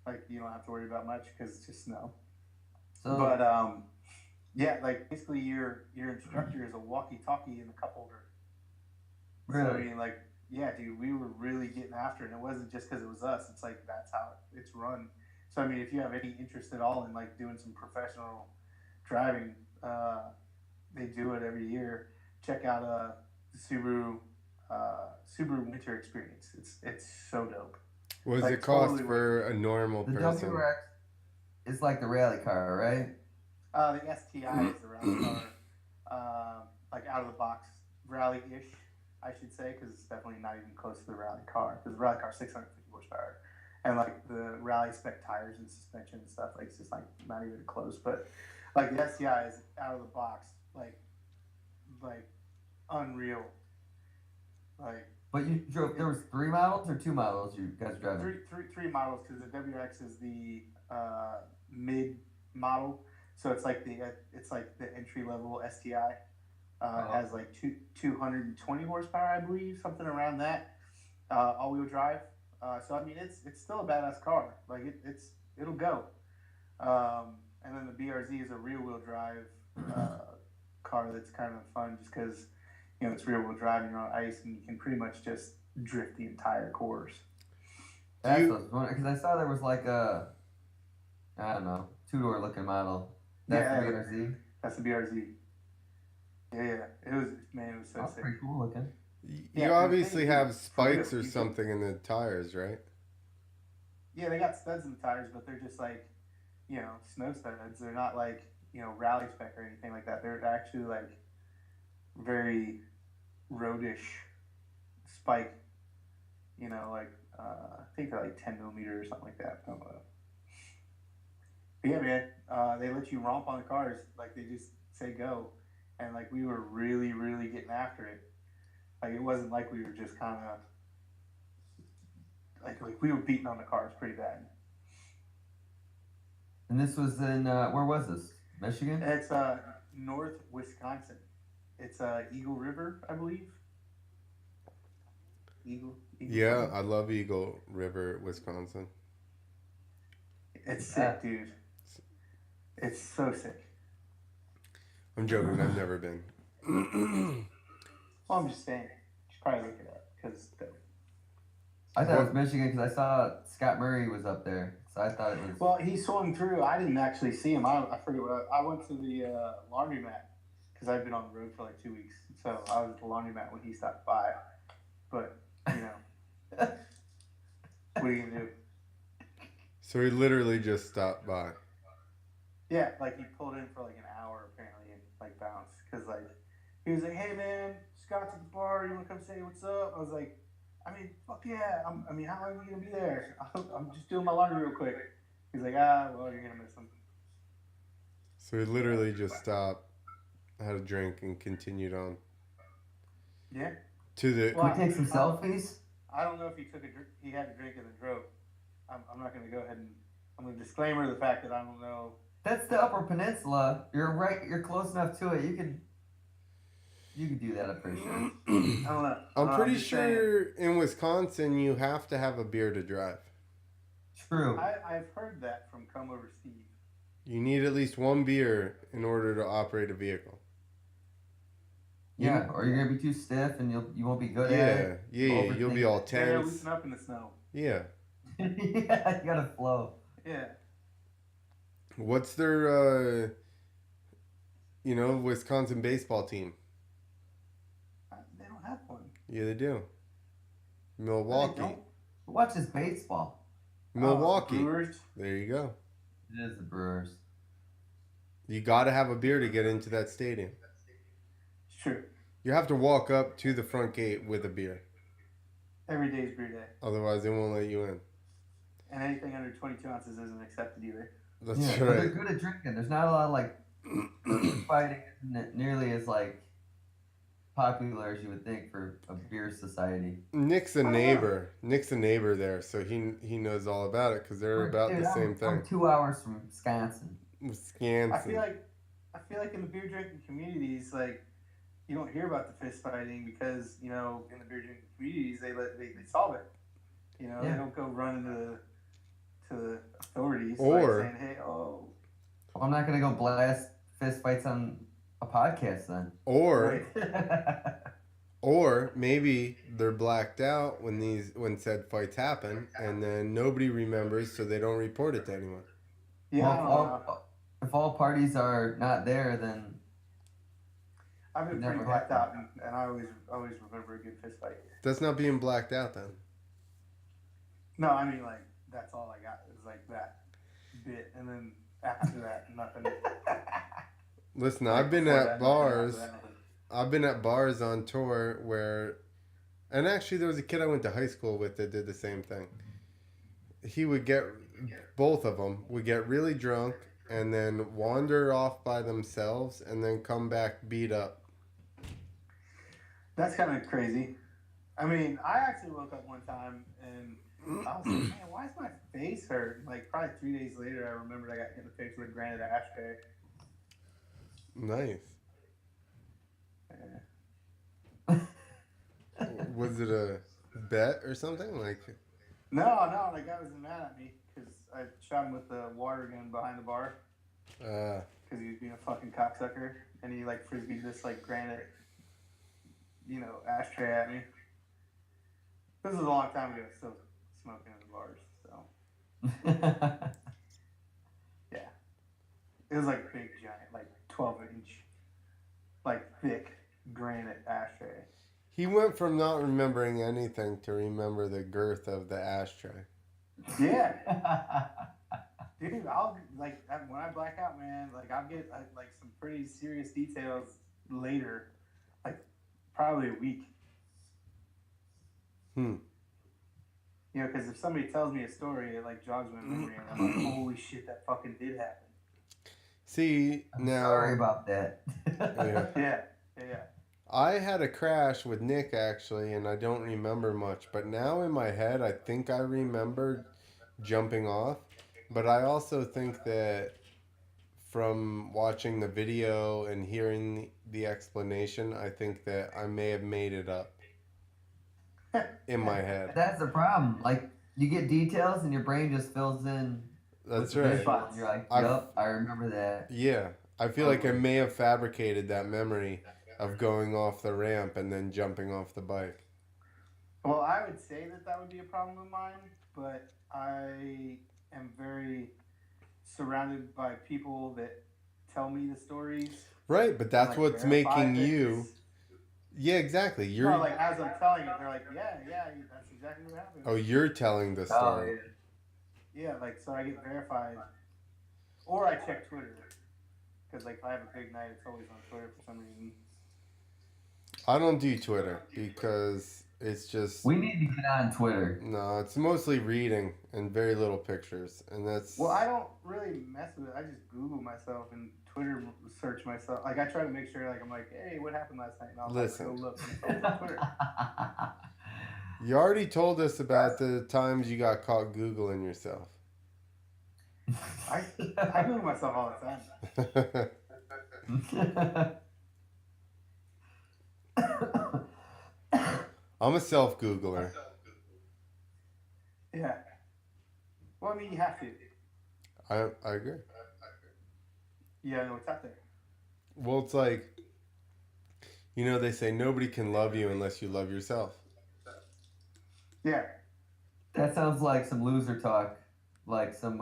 Like you don't have to worry about much because it's just snow. So, but yeah, like basically your instructor is a walkie-talkie and a cup holder. Really? So I mean, like, yeah, dude, we were really getting after it. And it wasn't just because it was us. It's like that's how it's run. So I mean, if you have any interest at all in like doing some professional driving, they do it every year. Check out the Subaru winter experience. It's so dope. What does it cost for a normal person? The WRX is like the rally car, right? The STI is the rally car. Like out of the box rally-ish, I should say, because it's definitely not even close to the rally car. Because the rally car is 650 horsepower, and like the rally spec tires and suspension and stuff, like it's just like not even close. But like the STI is out of the box, like unreal. Like. But you drove. There was 3 models or 2 models you guys driving? Three models, because the WRX is the mid model, so it's like the entry level STI, It has like 220 horsepower, I believe, something around that. All-wheel drive. So I mean, it's still a badass car. Like it'll go. And then the BRZ is a rear-wheel drive car that's kind of fun, just because it's rear-wheel drive and you're on ice and you can pretty much just drift the entire course. That's what I was wondering, because I saw there was like a, I don't know, two-door looking model. That's the BRZ. That's the BRZ. Yeah. It was so That's sick. pretty cool looking. You obviously have spikes or something in the tires, right? Yeah, they got studs in the tires, but they're just like, snow studs. They're not like, rally spec or anything like that. They're actually like very roadish spike, like I think they're like 10 millimeter or something like that. I don't know. But yeah, man, they let you romp on the cars. Like they just say go. And like we were really, really getting after it. Like it wasn't like we were just kind of like we were beating on the cars pretty bad. And this was in where was this? Michigan? It's North Wisconsin. It's Eagle River, I believe. Eagle Yeah, River. I love Eagle River, Wisconsin. It's sick, dude. It's so sick. I'm joking. I've never been. Well, I'm just saying. You should probably look it up because. I thought it was Michigan because I saw Scott Murray was up there, so I thought it was. Well, he swung through. I didn't actually see him. I forget what I went to the laundromat because I've been on the road for like 2 weeks. So I was at the laundromat when he stopped by. But what are you gonna do? So he literally just stopped by. Yeah, like he pulled in for like an hour apparently and like bounced because like he was like, "Hey man, Scott's at the bar. You wanna come say what's up?" I was like, "I mean, fuck yeah. How long are you gonna be there? I'm just doing my laundry real quick." He's like, well, you're gonna miss him. So he literally just stopped, had a drink, and continued on. Yeah. To the. Can we take some selfies? I don't know if he took a drink. He had a drink and then drove. I'm not gonna go ahead and. I'm gonna disclaimer the fact that I don't know. That's the Upper Peninsula. You're right. You're close enough to it. You could do that. I'm pretty sure. I don't know. I'm pretty sure in Wisconsin you have to have a beer to drive. True. I've heard that from Come Over Steve. You need at least one beer in order to operate a vehicle. Yeah, or you're gonna be too stiff and you won't be good at it. Yeah, you'll be all You're gonna tense. loosen up in the snow. Yeah. Yeah, you gotta flow. Yeah. What's their, Wisconsin baseball team? They don't have one. Yeah, they do. Milwaukee. No, they don't. Who watches baseball? Milwaukee. Brewers. There you go. It is the Brewers. You got to have a beer to get into that stadium. It's true. You have to walk up to the front gate with a beer. Every day is beer day. Otherwise, they won't let you in. And anything under 22 ounces isn't accepted either. That's Yeah, right. but they're good at drinking. There's not a lot of like fighting isn't nearly as like popular as you would think for a beer society. Nick's a neighbor. Nick's a neighbor there, so he knows all about it because they're about Dude, the same thing. I'm 2 hours from Wisconsin. Wisconsin. I feel like in the beer drinking communities, like you don't hear about the fist fighting because in the beer drinking communities they solve it. They don't go run to the authorities Or saying, "Hey, Well, I'm not gonna go blast fist fights on a podcast then. Or maybe they're blacked out when said fights happen, and then nobody remembers, so they don't report it to anyone. Yeah, Well, if all parties are not there, then I've been pretty blacked out, and I always remember a good fist fight. That's not being blacked out then. No, I mean like that's all I got is like that bit, and then after that, nothing. Listen, Like, I've been before at that, bars. nothing after that. I've been at bars on tour where, and actually there was a kid I went to high school with that did the same thing. He would both of them would get really drunk and then wander off by themselves and then come back beat up. That's kind of crazy. I mean, I actually woke up one time and I was like, man, why is my face hurt? Like probably 3 days later, I remembered I got hit in the face with a granite ashtray. Nice. Was it a bet or something? Like, No, the guy was mad at me because I shot him with the water gun behind the bar because he was being a fucking cocksucker, and he like frisbeed this like granite, ashtray at me. This was a long time ago, still smoking in the bars, so yeah, it was like big, giant, like 12-inch, like thick granite ashtray. he went from not remembering anything to remember the girth of the ashtray. Yeah. Dude, I'll like when I black out, man. Like I'll get like some pretty serious details later, like probably a week. Because if somebody tells me a story, it like jogs my memory, and I'm like, holy shit, that fucking did happen. See, I'm now. sorry about that. Yeah. I had a crash with Nick actually, and I don't remember much. But now in my head, I think I remember jumping off. But I also think that from watching the video and hearing the explanation, I think that I may have made it up in my head. That's the problem. Like, you get details and your brain just fills in. That's with right. visual, and you're like, yup, I remember that. Yeah. I feel like I may have fabricated that memory of going off the ramp and then jumping off the bike. Well, I would say that would be a problem of mine, but I am very surrounded by people that tell me the stories. Right, but that's like, what's making you. This. Yeah, exactly. You're no, like as I'm telling it, they're like, yeah, that's exactly what happened. Oh, you're telling the story. Oh, yeah, like so I get verified, or I check Twitter because like if I have a big night, it's always on Twitter for some reason. I don't do Twitter because it's just. we need to get on Twitter. No, it's mostly reading and very little pictures, and that's. Well, I don't really mess with it. I just Google myself and Twitter search myself. Like I try to make sure, like I'm like, hey, what happened last night? And I'll Listen. go look on Twitter. You already told us about the times you got caught Googling yourself. I Google myself all the time. I'm a self-Googler. Yeah. Well, I mean, you have to. I agree. You gotta know what's out there. Well, it's like, they say nobody can love you unless you love yourself. Yeah. That sounds like some loser talk. Like some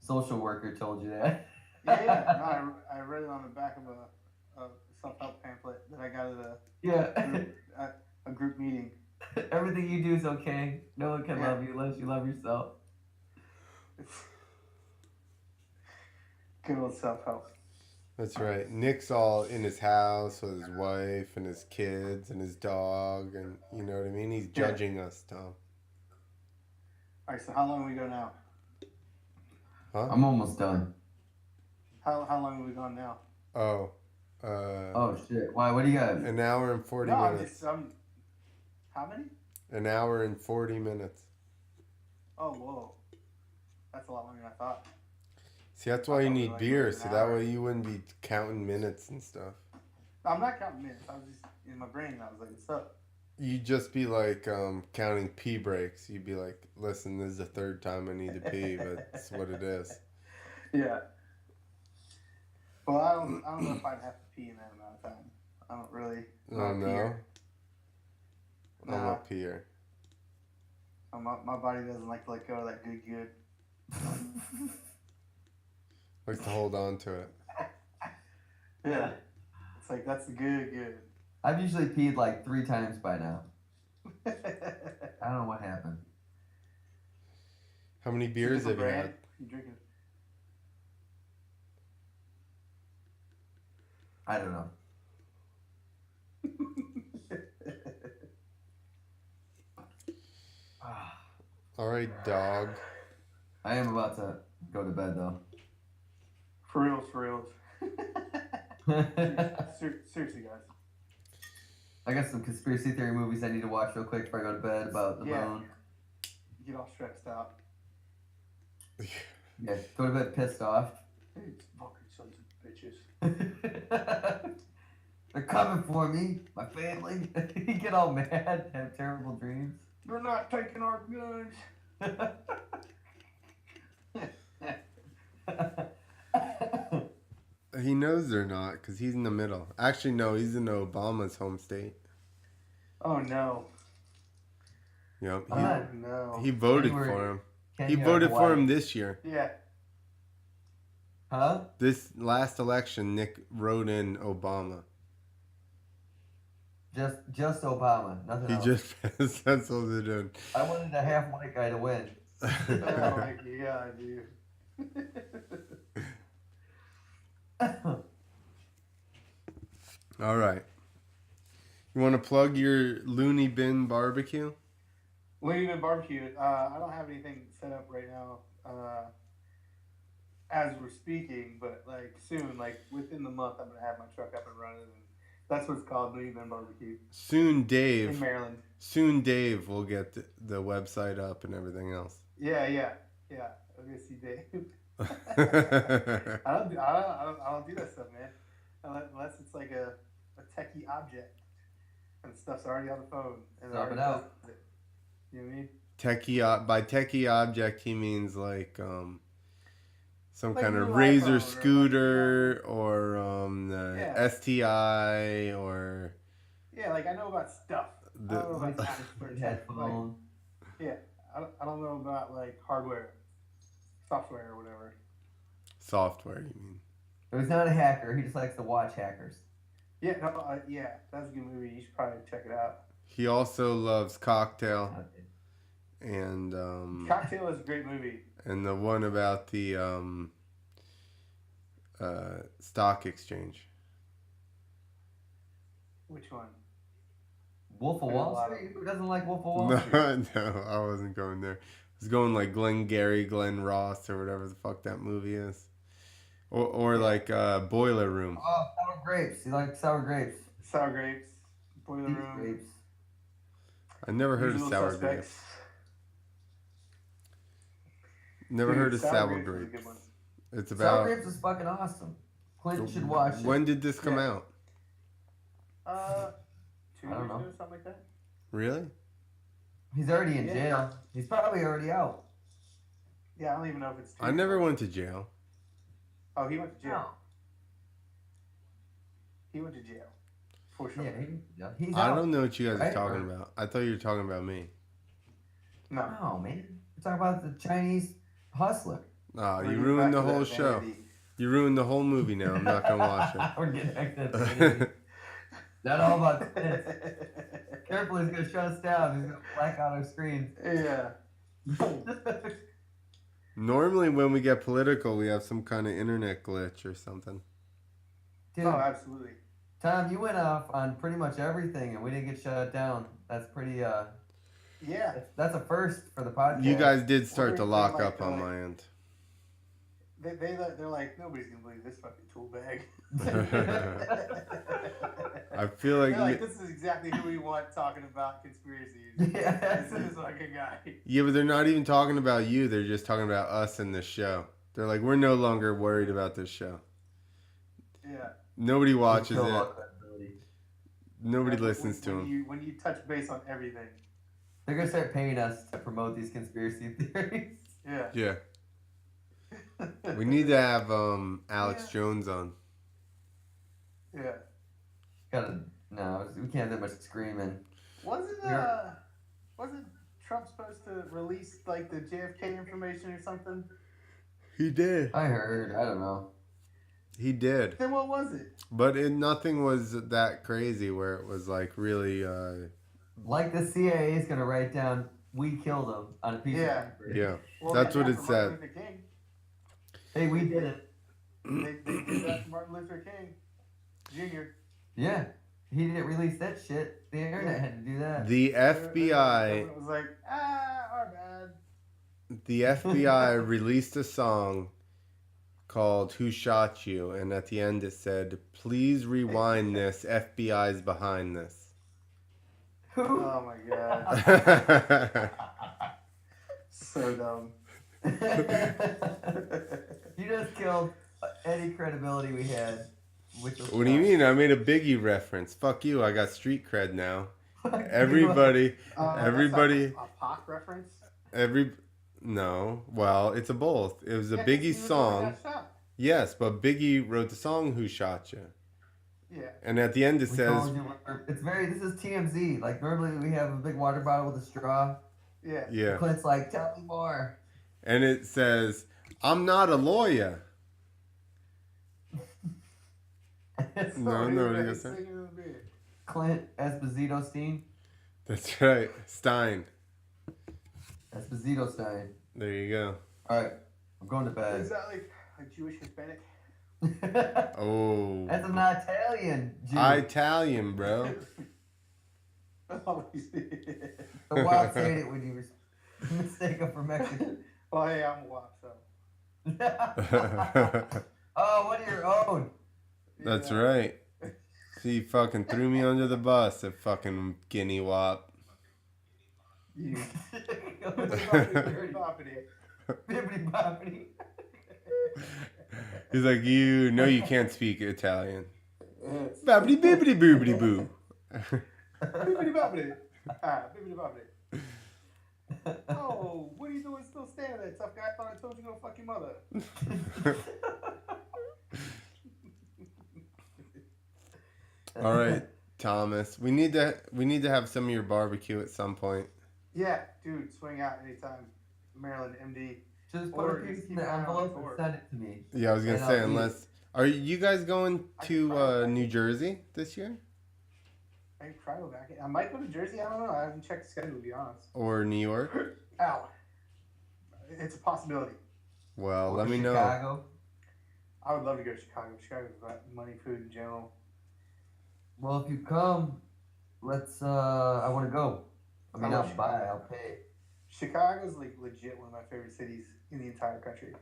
social worker told you that. Yeah. No, I read it on the back of a self-help pamphlet that I got at a group meeting. Everything you do is okay. No one can love you unless you love yourself. Good old self-help. That's right. Nick's all in his house with his wife and his kids and his dog, and you know what I mean? He's judging us, Tom. Alright, so how long have we go now? Huh? I'm almost done. How long have we gone now? Oh. Oh, shit. Why? What do you got? An hour and 40 No, minutes. How many? An hour and 40 minutes. Oh, whoa. That's a lot longer than I thought. See, that's why you need like beer, an so that hour. way you wouldn't be counting minutes and stuff. I'm not counting minutes. I was just in my brain. I was like, what's up? You'd just be like counting pee breaks. You'd be like, listen, this is the third time I need to pee, but it's what it is. Yeah. Well, I don't know if I'd have to pee in that amount of time. I don't really. Oh, no? I'm Nah. a peer. My body doesn't like to let go of that good. Likes to hold on to it. Yeah. It's like, that's the good. I've usually peed like 3 times by now. I don't know what happened. How many beers have you had? You drinking? I don't know. All right, dog. I am about to go to bed though. For reals. Seriously, guys. I got some conspiracy theory movies I need to watch real quick before I go to bed about the moon. Get all stressed out. Yeah, go to bed pissed off. Hey, fucking sons of bitches. They're coming for me, my family. You get all mad, have terrible dreams. They're not taking our guns. He knows they're not because he's in the middle. Actually, no, he's in Obama's home state. Oh no. Yep. Oh no. He voted January, for him. Kenya, He voted for Hawaii. him this year. Yeah. Huh? This last election, Nick wrote in Obama. Just Obama, nothing He else. just that's all they're doing. I wanted a half white guy to win. Oh my god, dude. All right. You want to plug your Looney Bin barbecue? Looney Bin barbecue. I don't have anything set up right now, as we're speaking, but like soon, like within the month, I'm gonna have my truck up and running, and that's what it's called, Looney Bin barbecue Soon, in Dave. Maryland. Soon, Dave will get the website up and everything else. Yeah. I'll go see Dave. I don't do that stuff, man. Unless it's like a techie object, and stuff's already on the phone and Stop already it out. does it. You know what I mean? By techie object, he means like some Like kind a of little razor iPhone or scooter or the Yeah. STI or Yeah, like I know about stuff. I the don't know about apps for tech. Like, Headphone. yeah, I don't know about like hardware, software, or whatever. software. You mean? He's not a hacker. He just likes to watch hackers. Yeah, no, yeah, that's a good movie. You should probably check it out. He also loves Cocktail and Cocktail is a great movie. and the one about the stock exchange. Which one? Wolf of There's a Wall lot of- Street? Who doesn't like Wolf of Wall No, Street? no, I wasn't going there. I was going like Glenn Ross or whatever the fuck that movie is, or like Boiler Room. Oh, sour grapes. He likes sour grapes. Sour Grapes, Boiler Deep Room, grapes. I never heard of Usual sour Suspects. grapes. Never Dude, heard of sour is a grapes. good one. It's Sour about grapes is fucking awesome. Clint should watch it. when did this come Yeah. out? 2 I don't years know. ago, something like that. Really? He's already in Yeah. jail. He's probably already out. Yeah, I don't even know if it's. 2 I years never ago. went to jail. Oh, he went to jail. No. He went to jail, for sure. Yeah, he's I out. don't know what you guys are Right? talking about. I thought you were talking about me. No. No, man. We're talking about the Chinese hustler. Oh, Bring you it ruined back the to whole that show. vanity. You ruined the whole movie now. I'm not gonna watch We're getting back to that. it. Not all about this. Careful, he's gonna shut us down. He's gonna black out our screen. Yeah. Normally, when we get political, we have some kind of internet glitch or something. Dude, Oh, absolutely. Tom, you went off on pretty much everything, and we didn't get shut down. That's pretty. Yeah. That's a first for the podcast. You guys did start Well, to they're lock like, up on my end. They're like, nobody's gonna believe this fucking tool bag. I feel like, They're like, this is exactly who we want talking about conspiracies. Yeah. This is like a guy. yeah, but they're not even talking about you. They're just talking about us and this show. They're like, we're no longer worried about this show. Yeah. Nobody watches Kill it. all credibility. Nobody When- listens to when them. When you touch base on everything. They're gonna start paying us to promote these conspiracy theories. Yeah. Yeah, we need to have Alex Yeah. Jones on. Yeah. We can't have that much screaming. Wasn't Yeah. wasn't Trump supposed to release like the JFK information or something? He did. I heard. I don't know. He did. Then what was it? But nothing was that crazy where it was like really. Like the CIA is gonna write down, "We killed him" on a piece Yeah. of paper. Yeah. Well, That's they what did it that for said. Martin Luther King. Hey, we did it. They did that for Martin Luther King Jr. Yeah. He didn't release that shit. The internet had to do that. The The FBI. government was like, our bad. The FBI released a song called "Who Shot You," and at the end it said, "Please rewind this. FBI's behind this." Who? Oh my god. So dumb. You just killed any credibility we had. Which was What do you mean? I made a Biggie reference. Fuck you. I got street cred now. Everybody, everybody, That's a Pac reference. No. Well, it's a both. It was a Yeah, 'cause he Biggie was the one song. that got shot. Yes, but Biggie wrote the song "Who Shot You," Yeah. and at the end it We says, told you it's very. This is TMZ. Like normally we have a big water bottle with a straw. Yeah. "Yeah," Clint's like, tell me more. and it says, "I'm not a lawyer." So No, he no, was what are you like saying? singing in the bed. Clint Esposito Steen. That's right, Stein. Esposito Stein. There you go. All right, I'm going to Is bed. that like a Jewish Hispanic? Oh, That's an Italian Jew. Italian, bro. Oh, he's- The Wops hate it when you mistake him for Mexican. oh, hey, I'm a wop, so. Oh, one of your own. That's Yeah. right. He fucking threw me under the bus, that fucking guinea wop. You. Bibbidi bobbidi. He's like, you know you can't speak Italian. Babbity bibbity boobity boo. Bibbidi bobbidi. Ah, bibbidi bobbidi. Oh, what are you doing still standing there, tough guy? I thought I told you to go fuck your mother. All right, Thomas. We need to have some of your barbecue at some point. Yeah, dude, swing out anytime. Maryland, MD. Just put Or a piece just in keep the an eye on envelope the and tour. send it to me. Yeah, I was gonna And say, I'll eat unless are you guys going to New Jersey this year I can try to go back. I might go to Jersey. I don't know. I haven't checked the schedule, to be honest. or New York? Ow. It's a possibility. Well, Or let me know. Chicago. I would love to go to Chicago. Chicago's about money, food in general. Well, if you come, let's. I want to go. I mean, I I'll love buy. Chicago. I'll pay. Chicago's like legit one of my favorite cities in the entire country.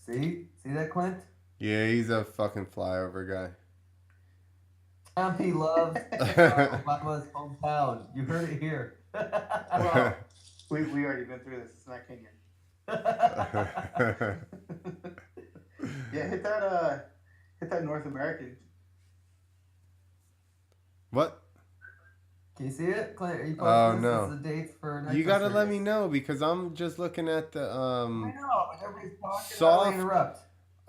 See that, Clint? Yeah, he's a fucking flyover guy. Tom P loves Obama's hometown. You heard it here. Well, we already been through this. It's not Kenyan. Yeah, hit that North American. What? Can you see it, Clint? Are you posting Oh, this? no. This is the dates for You Nitro gotta let Circus. me know because I'm just looking at the I know, but everybody's talking. Soft- Soft. Interrupt.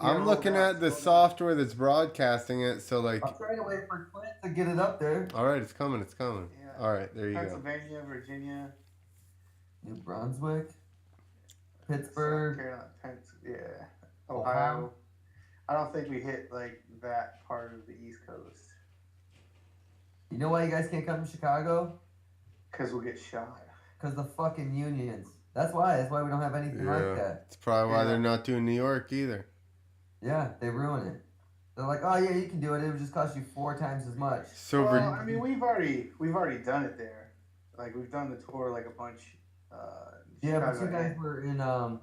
I'm Yeah, looking roll at the down. software that's broadcasting it. So like, I'm trying to wait for Clint to get it up there. all right, it's coming. Yeah. All right, there you go. Pennsylvania, Virginia, New Brunswick, South Pittsburgh. Carolina, yeah, Ohio. Ohio. I don't think we hit like that part of the East Coast You know why you guys can't come to Chicago? because we'll get shot. Because the fucking unions. That's why. That's why we don't have anything like Yeah, that. it's probably why Yeah. they're not doing New York either. Yeah, they ruin it. They're like, oh yeah, you can do it. It would just cost you 4 times as much. So Well, I mean, we've already done it there. Like we've done the tour like a bunch. Yeah, but you Chicago guys and- were in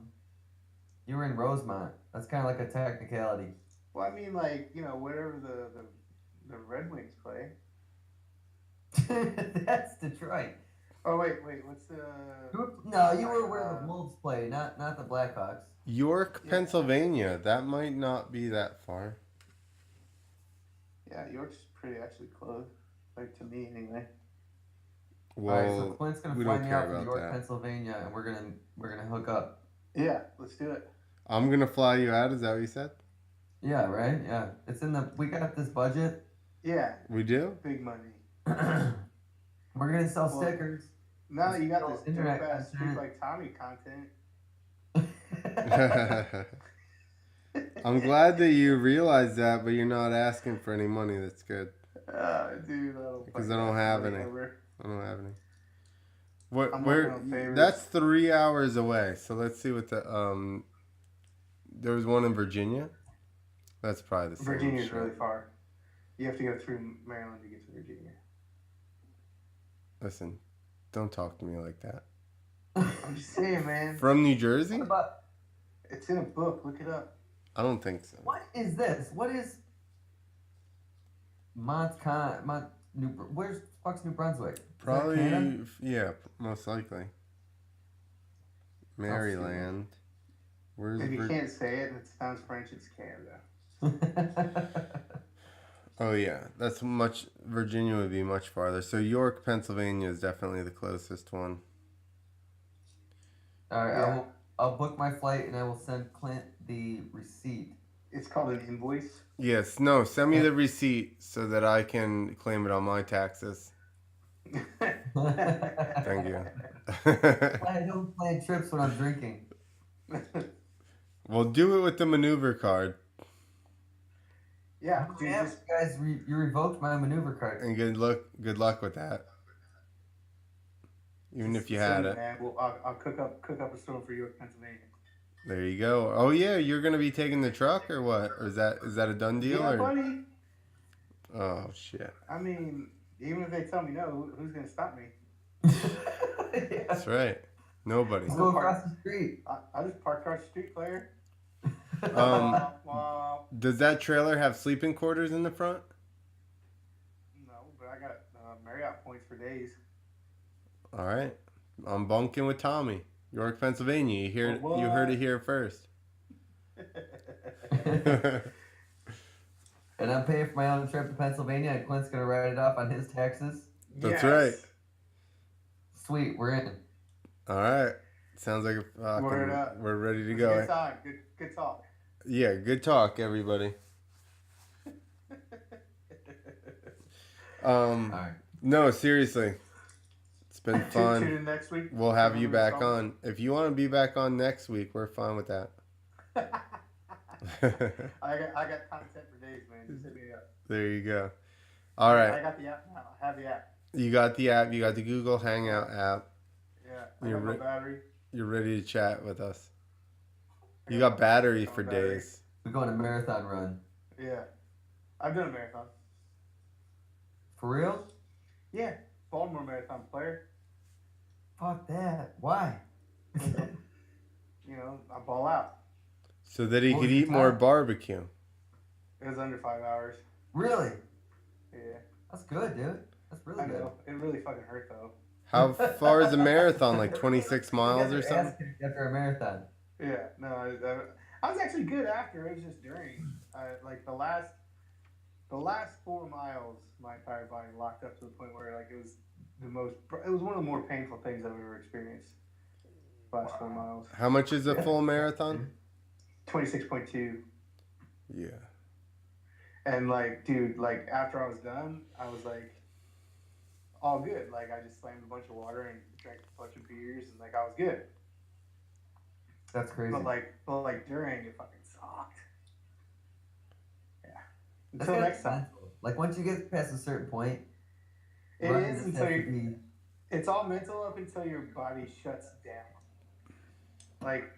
you were in Rosemont. That's kind of like a technicality. Well, I mean, like wherever the Red Wings play. That's Detroit. Oh wait, what's the? No, you were where the Wolves play, not the Blackhawks. York, Yeah. Pennsylvania. That might not be that far. Yeah, York's pretty actually close. Like to me, anyway. Well, All right, so Clint's gonna we fly don't me care out to about York, that. Pennsylvania, and we're gonna hook up. Yeah, let's do it. I'm gonna fly you out. Is that what you said? Yeah, right. Yeah, it's in the. We got this budget. Yeah, We do. big money. We're gonna sell Well, stickers. Now that you got this Internet dope ass content. Speak Like Tommy content. I'm glad that you realize that, but you're not asking for any money. That's good. Dude, I don't Because fucking I don't have any. ever. I don't have any. What? I'm Where? working on favors. That's 3 hours away. So let's see what the There was one in Virginia. That's probably the same. Virginia's shit. really far. You have to go through Maryland to get to Virginia. Listen, don't talk to me like that. I'm just saying, man. From New Jersey? What about It's in a book. Look it up. I don't think so. what is this? What is where's fuck's New Brunswick? Is that Probably, Canada? yeah, most likely. Maryland. Where's If you Vir- can't say it and it sounds French, it's Canada. Oh yeah, that's much. Virginia would be much farther. So York, Pennsylvania is definitely the closest one. All right, Yeah. I'll book my flight and I will send Clint the receipt. It's called an invoice. Yes, no, send me the receipt so that I can claim it on my taxes. Thank you. I don't plan trips when I'm drinking. Well, do it with the maneuver card, Yeah, dude, Yeah, just guys, you revoked my maneuver card. and good luck with that. Even if you send had it, it. man. I'll cook up a storm for York, Pennsylvania. There you go. Oh yeah, you're gonna be taking the truck or what? Or is that a done deal? Yeah, or? buddy. Oh shit. I mean, even if they tell me no, who's gonna stop me? Yeah. That's right. Nobody. Let's go across the street. I just park across the street, player. Um, Does that trailer have sleeping quarters in the front? No, but I got Marriott points for days. All right. I'm bunking with Tommy. York, Pennsylvania. You What? heard it here first. And I'm paying for my own trip to Pennsylvania, and Clint's gonna write it off on his taxes. That's right. Sweet, we're in. All right. Sounds like Word up. we're ready to Good go. time. Good talk. Yeah, good talk, everybody. All right. No, seriously. It's been Tune fun. in next week. We'll have you back on. If you want to be back on next week, we're fine with that. I got content for days, man. Just hit me up. There you go. All right. I got the app now. I have the app. You got the app. You got the Google Hangout app. Yeah. I You're got my re- battery. You're ready to chat with us. You got battery for battery. days. We're going a marathon run. Yeah. I've done a marathon. For real? Yeah. Baltimore marathon player. Fuck that. Why? You know, I ball out. So that he What could was your eat more time? barbecue. It was under 5 hours. Really? Yeah. That's good, dude. That's really I good. know. It really fucking hurt though. How far is a marathon? Like 26 miles or You got your something? ass kicked after a marathon. Yeah. No, I was actually good after. It was just during. Like the last 4 miles, my entire body locked up to the point where like it was one of the more painful things I've ever experienced. Last 4 miles. How much is a full marathon? 26.2. Yeah. And like, dude, like after I was done, I was like, all good. Like I just slammed a bunch of water and drank a bunch of beers, and like I was good. That's crazy. But like during, it fucking sucked. Yeah. That's Until gotta next be time. mental. Like once you get past a certain point, It running is just until has to you. be. It's all mental up until your body shuts down. Like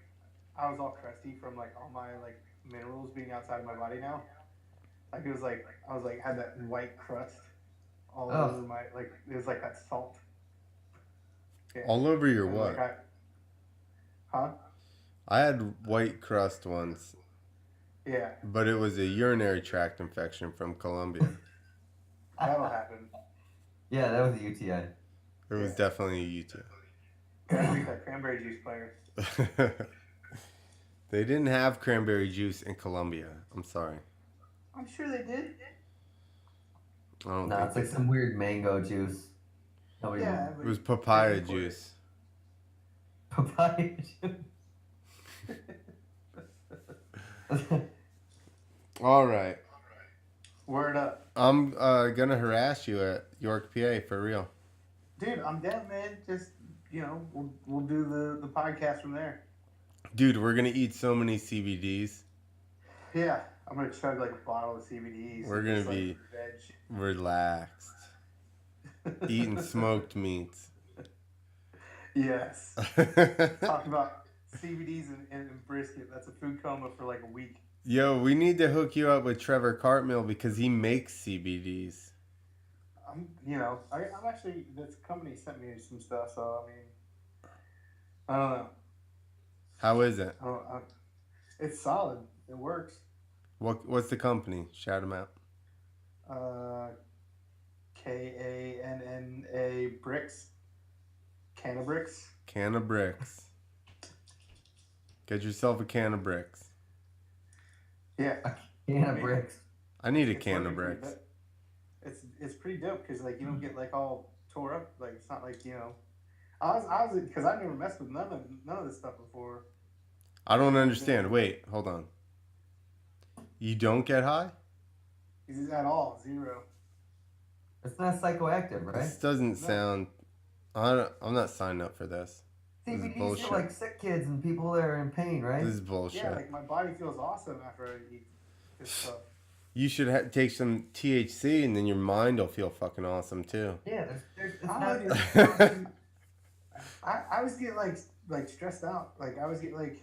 I was all crusty from like all my like minerals being outside of my body now. Like it was like I was like had that white crust all Oh. over my like it was like that salt. Yeah. All over your And, what? like, huh? I had white crust once, Yeah, but it was a urinary tract infection from Colombia. that'll happen. Yeah, that was a UTI. It was definitely a UTI. Gotta drink that cranberry juice, player. They didn't have cranberry juice in Colombia. I'm sorry. I'm sure they did. I don't No, think it's like some weird mango juice. Nobody Yeah, wants it was papaya juice. papaya juice. All right. Word up, I'm gonna harass you at York, PA for real. dude. I'm down, man. Just we'll do the podcast from there. Dude, we're gonna eat so many CBDs. Yeah, I'm gonna chug like a bottle of CBD. We're gonna just, like, be veg. relaxed, eating smoked meats. Yes. Talk about CBDs and brisket. That's a food coma for like a week. Yo, we need to hook you up with Trevor Cartmill because he makes CBDs. I'm actually, this company sent me some stuff, so I mean, I don't know. How is it? It's solid. It works. What's the company? Shout him out. KANNA Bricks. Canna Bricks. Can of bricks. Get yourself a can of bricks. Yeah. Can of bricks. I need a It's can of working pretty bricks. good. It's pretty dope because like you don't get like all tore up. Like it's not like I was because I've never messed with none of this stuff before. I don't understand. Wait, hold on. You don't get high? Is at all 0. It's not psychoactive, right? This doesn't No. sound. I'm not signing up for this. This is CBD's for bullshit. like sick kids and people that are in pain, right? This is bullshit. Yeah, like my body feels awesome after I eat this stuff. You should take some THC and then your mind will feel fucking awesome too. Yeah, it's I not. don't know, dude. I was getting like stressed out. Like I was getting like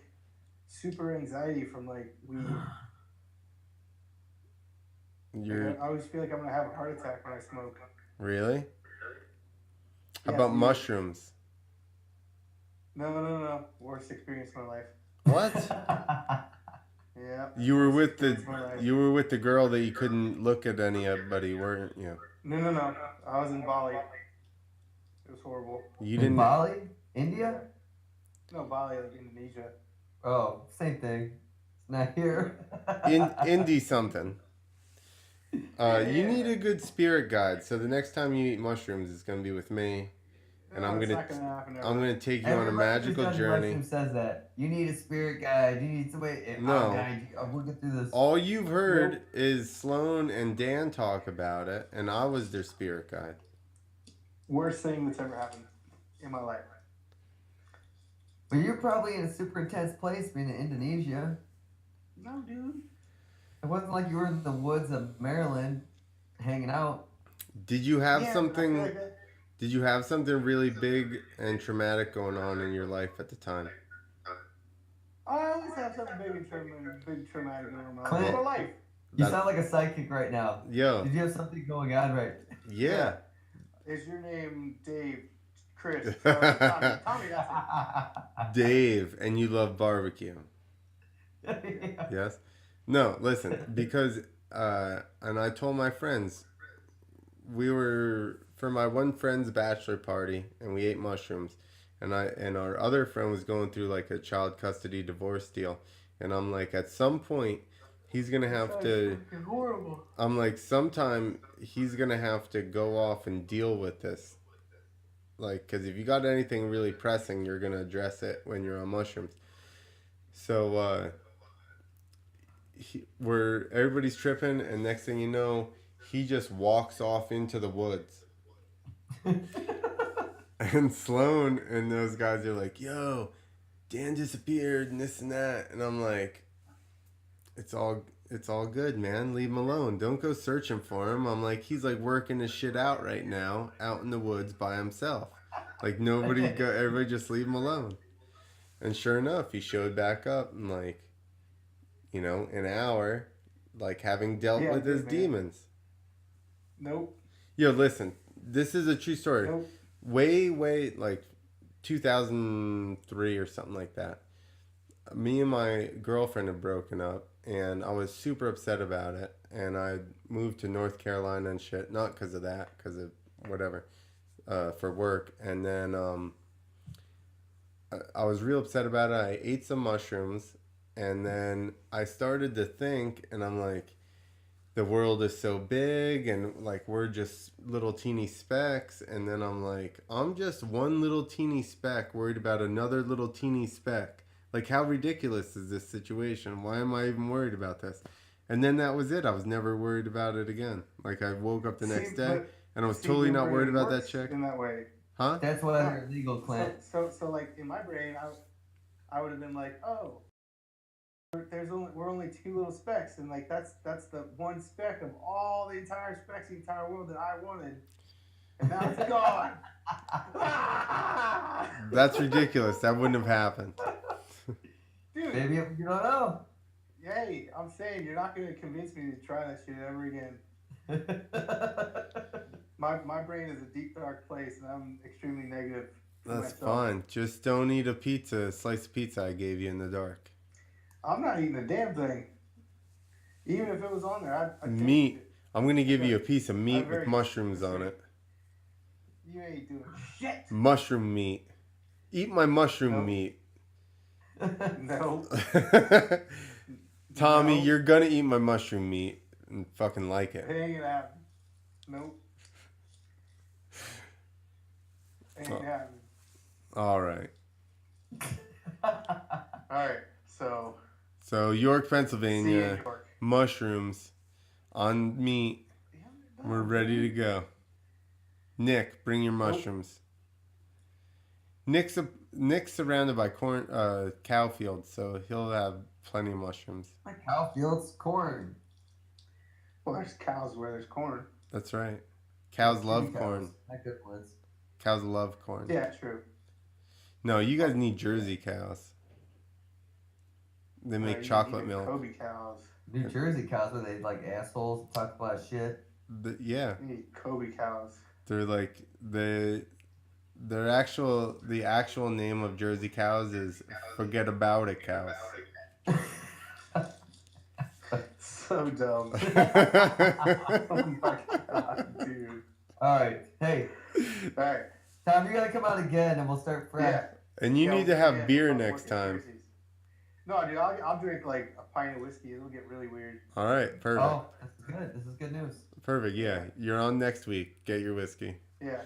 super anxiety from like weed. You're I always feel like I'm gonna have a heart attack when I smoke. really? How Yeah, about dude. mushrooms? No. Worst experience of my life. What? Yeah. You were with Worst experience of my life. the girl that you couldn't look at anybody, weren't you? No. I was in Bali. It was horrible. You In didn't. Bali, India. No, Bali, like Indonesia. Oh, same thing. It's not here. Indie something. You need a good spirit guide. So the next time you eat mushrooms, it's gonna be with me, and No, I'm it's gonna not gonna happen ever. I'm gonna take you on a Everybody who's magical done journey. mushroom says that. You need a spirit guide. You need somebody. No. I'll guide you. We'll get through this. All you've heard is Sloan and Dan talk about it, and I was their spirit guide. Worst thing that's ever happened in my life. But you're probably in a super intense place being in Indonesia. No, dude. It wasn't like you were in the woods of Maryland hanging out. Did you have Yeah, something? I feel like that- Did you have something really big and traumatic going on in your life at the time? I always have something big traumatic going on. Clint. In my life. You That- sound like a psychic right now. Yo, Did you have something going on right? yeah. Is your name Dave? Chris? Tommy Gossett. Dave, and you love barbecue. Yes. No, listen, because and I told my friends, we were for my one friend's bachelor party, and we ate mushrooms, and our other friend was going through like a child custody divorce deal, and I'm like, at some point, he's gonna have to. Fucking horrible. I'm like, sometime he's gonna have to go off and deal with this. Like, because if you got anything really pressing, you're gonna address it when you're on mushrooms. So, where everybody's tripping, and next thing you know, he just walks off into the woods. And Sloan and those guys are like, yo, Dan disappeared and this and that. And I'm like, it's all good, man. Leave him alone. Don't go searching for him. I'm like, he's like working his shit out right now, out in the woods by himself. Like everybody just leave him alone. And sure enough, he showed back up in like, an hour, like having dealt Yeah, with his good, man. demons. Nope. Yo, listen, this is a true story. Nope. Way, like 2003 or something like that. Me and my girlfriend had broken up, and I was super upset about it. And I moved to North Carolina and shit, not because of that, because of whatever, for work. And then I was real upset about it. I ate some mushrooms, and then I started to think, and I'm like, the world is so big, and like we're just little teeny specks. And then I'm like, I'm just one little teeny speck worried about another little teeny speck. Like, how ridiculous is this situation? Why am I even worried about this? And then that was it. I was never worried about it again. Like, I woke up the next day, and I was totally not worried about that chick. In that way. Huh? That's why they're illegal, Clint. So like in my brain, I would have been like, oh, we're only two little specks, and like that's the one speck of all the entire specks, the entire world that I wanted, and now it's gone. That's ridiculous. That wouldn't have happened. Dude, Maybe you don't know. hey, I'm saying you're not gonna convince me to try that shit ever again. My brain is a deep dark place, and I'm extremely negative. That's myself. fine. Just don't eat a slice of pizza I gave you in the dark. I'm not eating a damn thing. Even if it was on there, I'd Meat. taste it. I'm going to give you a piece of meat I'm very with mushrooms on it. You ain't doing shit. Mushroom meat. Eat my mushroom No. meat. No. Tommy, No. you're gonna eat my mushroom meat and fucking like it. It ain't gonna happen. Nope. Ain't Oh. happening. All right. Alright, so So York, see you Pennsylvania, in York. mushrooms on meat. Yeah, no, We're ready to go. Nick, bring your mushrooms. Nick's surrounded by corn, cow fields, so he'll have plenty of mushrooms. My cow fields corn. Well, there's cows where there's corn. That's right. Cows love Baby corn. cows, not good ones. Cows love corn. Yeah, true. No, you guys need Jersey cows. They make chocolate You need milk. Kobe cows. New Jersey cows where they like assholes and talk about shit. Yeah, You need Kobe cows. they're like the actual name of Jersey cows is forget about it cows. So dumb. Oh my god, dude. All right, hey Alright. Tom, you gotta come out again and we'll start fresh. Yeah. And you Yeah, need to have yeah, beer fuck next more time. conspiracies. No, dude, I'll drink like a pint of whiskey. It'll get really weird. All right, perfect. Oh, this is good. This is good news. Perfect. Yeah, you're on next week. Get your whiskey. Yeah.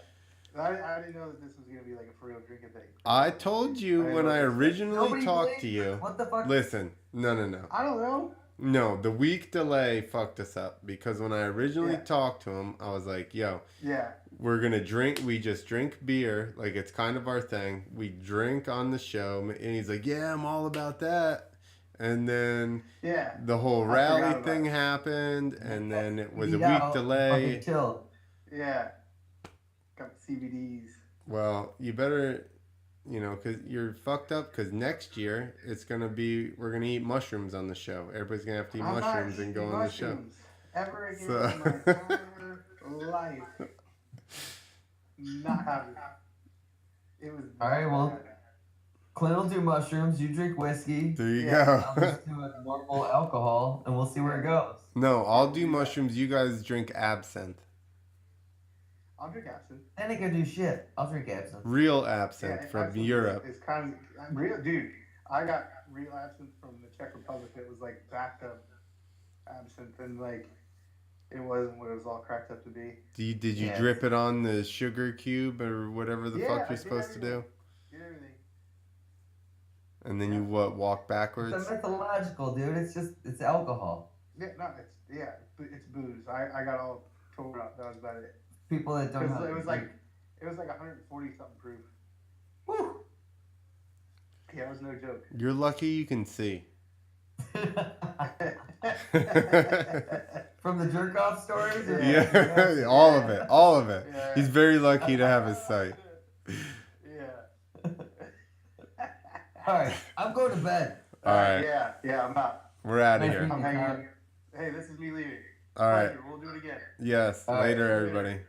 I didn't know that this was gonna be like a for real drinking thing. I told you when I originally Nobody talked believed to it. you. What the fuck? Listen, no. I don't know. No, the week delay fucked us up because when I originally Yeah. talked to him, I was like, yo, Yeah. we're going to drink, we just drink beer. Like, it's kind of our thing. We drink on the show. And he's like, yeah, I'm all about that. And then Yeah. the whole I forgot rally about thing it. happened. And then it was a Eat week out, delay. fucking chill. Yeah. Got CBDs. Well, you better, because you're fucked up because next year we're going to eat mushrooms on the show. Everybody's going to have to eat I'm not mushrooms and go eating on the show. mushrooms Ever again So- in my entire life. Not having it. It was. All right, well- bad. Clint will do mushrooms. You drink whiskey. There you Yeah, I'll go. just do a normal alcohol, and we'll see where it goes. No, I'll do mushrooms. You guys drink absinthe. I'll drink absinthe. I ain't gonna do shit. I'll drink absinthe. Real absinthe from absinthe Europe. It's kind of real, dude. I got real absinthe from the Czech Republic. It was like backed up absinthe, and like it wasn't what it was all cracked up to be. Did you Yeah. drip it on the sugar cube or whatever the Yeah, fuck I you're did supposed to do? everything. Did everything. And then you walk It's backwards? mythological, dude. It's alcohol. Yeah, no, it's booze. I got all tore up. That was about it. People that don't know. It was like 140 something proof. Woo. Yeah, it was no joke. You're lucky you can see. From the jerk off stories? Or- Yeah, all of it. All of it. Yeah. He's very lucky to have his sight. Yeah. All right, I'm going to bed. All right, Yeah, I'm out. we're out of Nice here. meeting I'm you, hanging. Tom. Hey, this is me leaving. All right. We'll do it again. Yes, All right. later, everybody.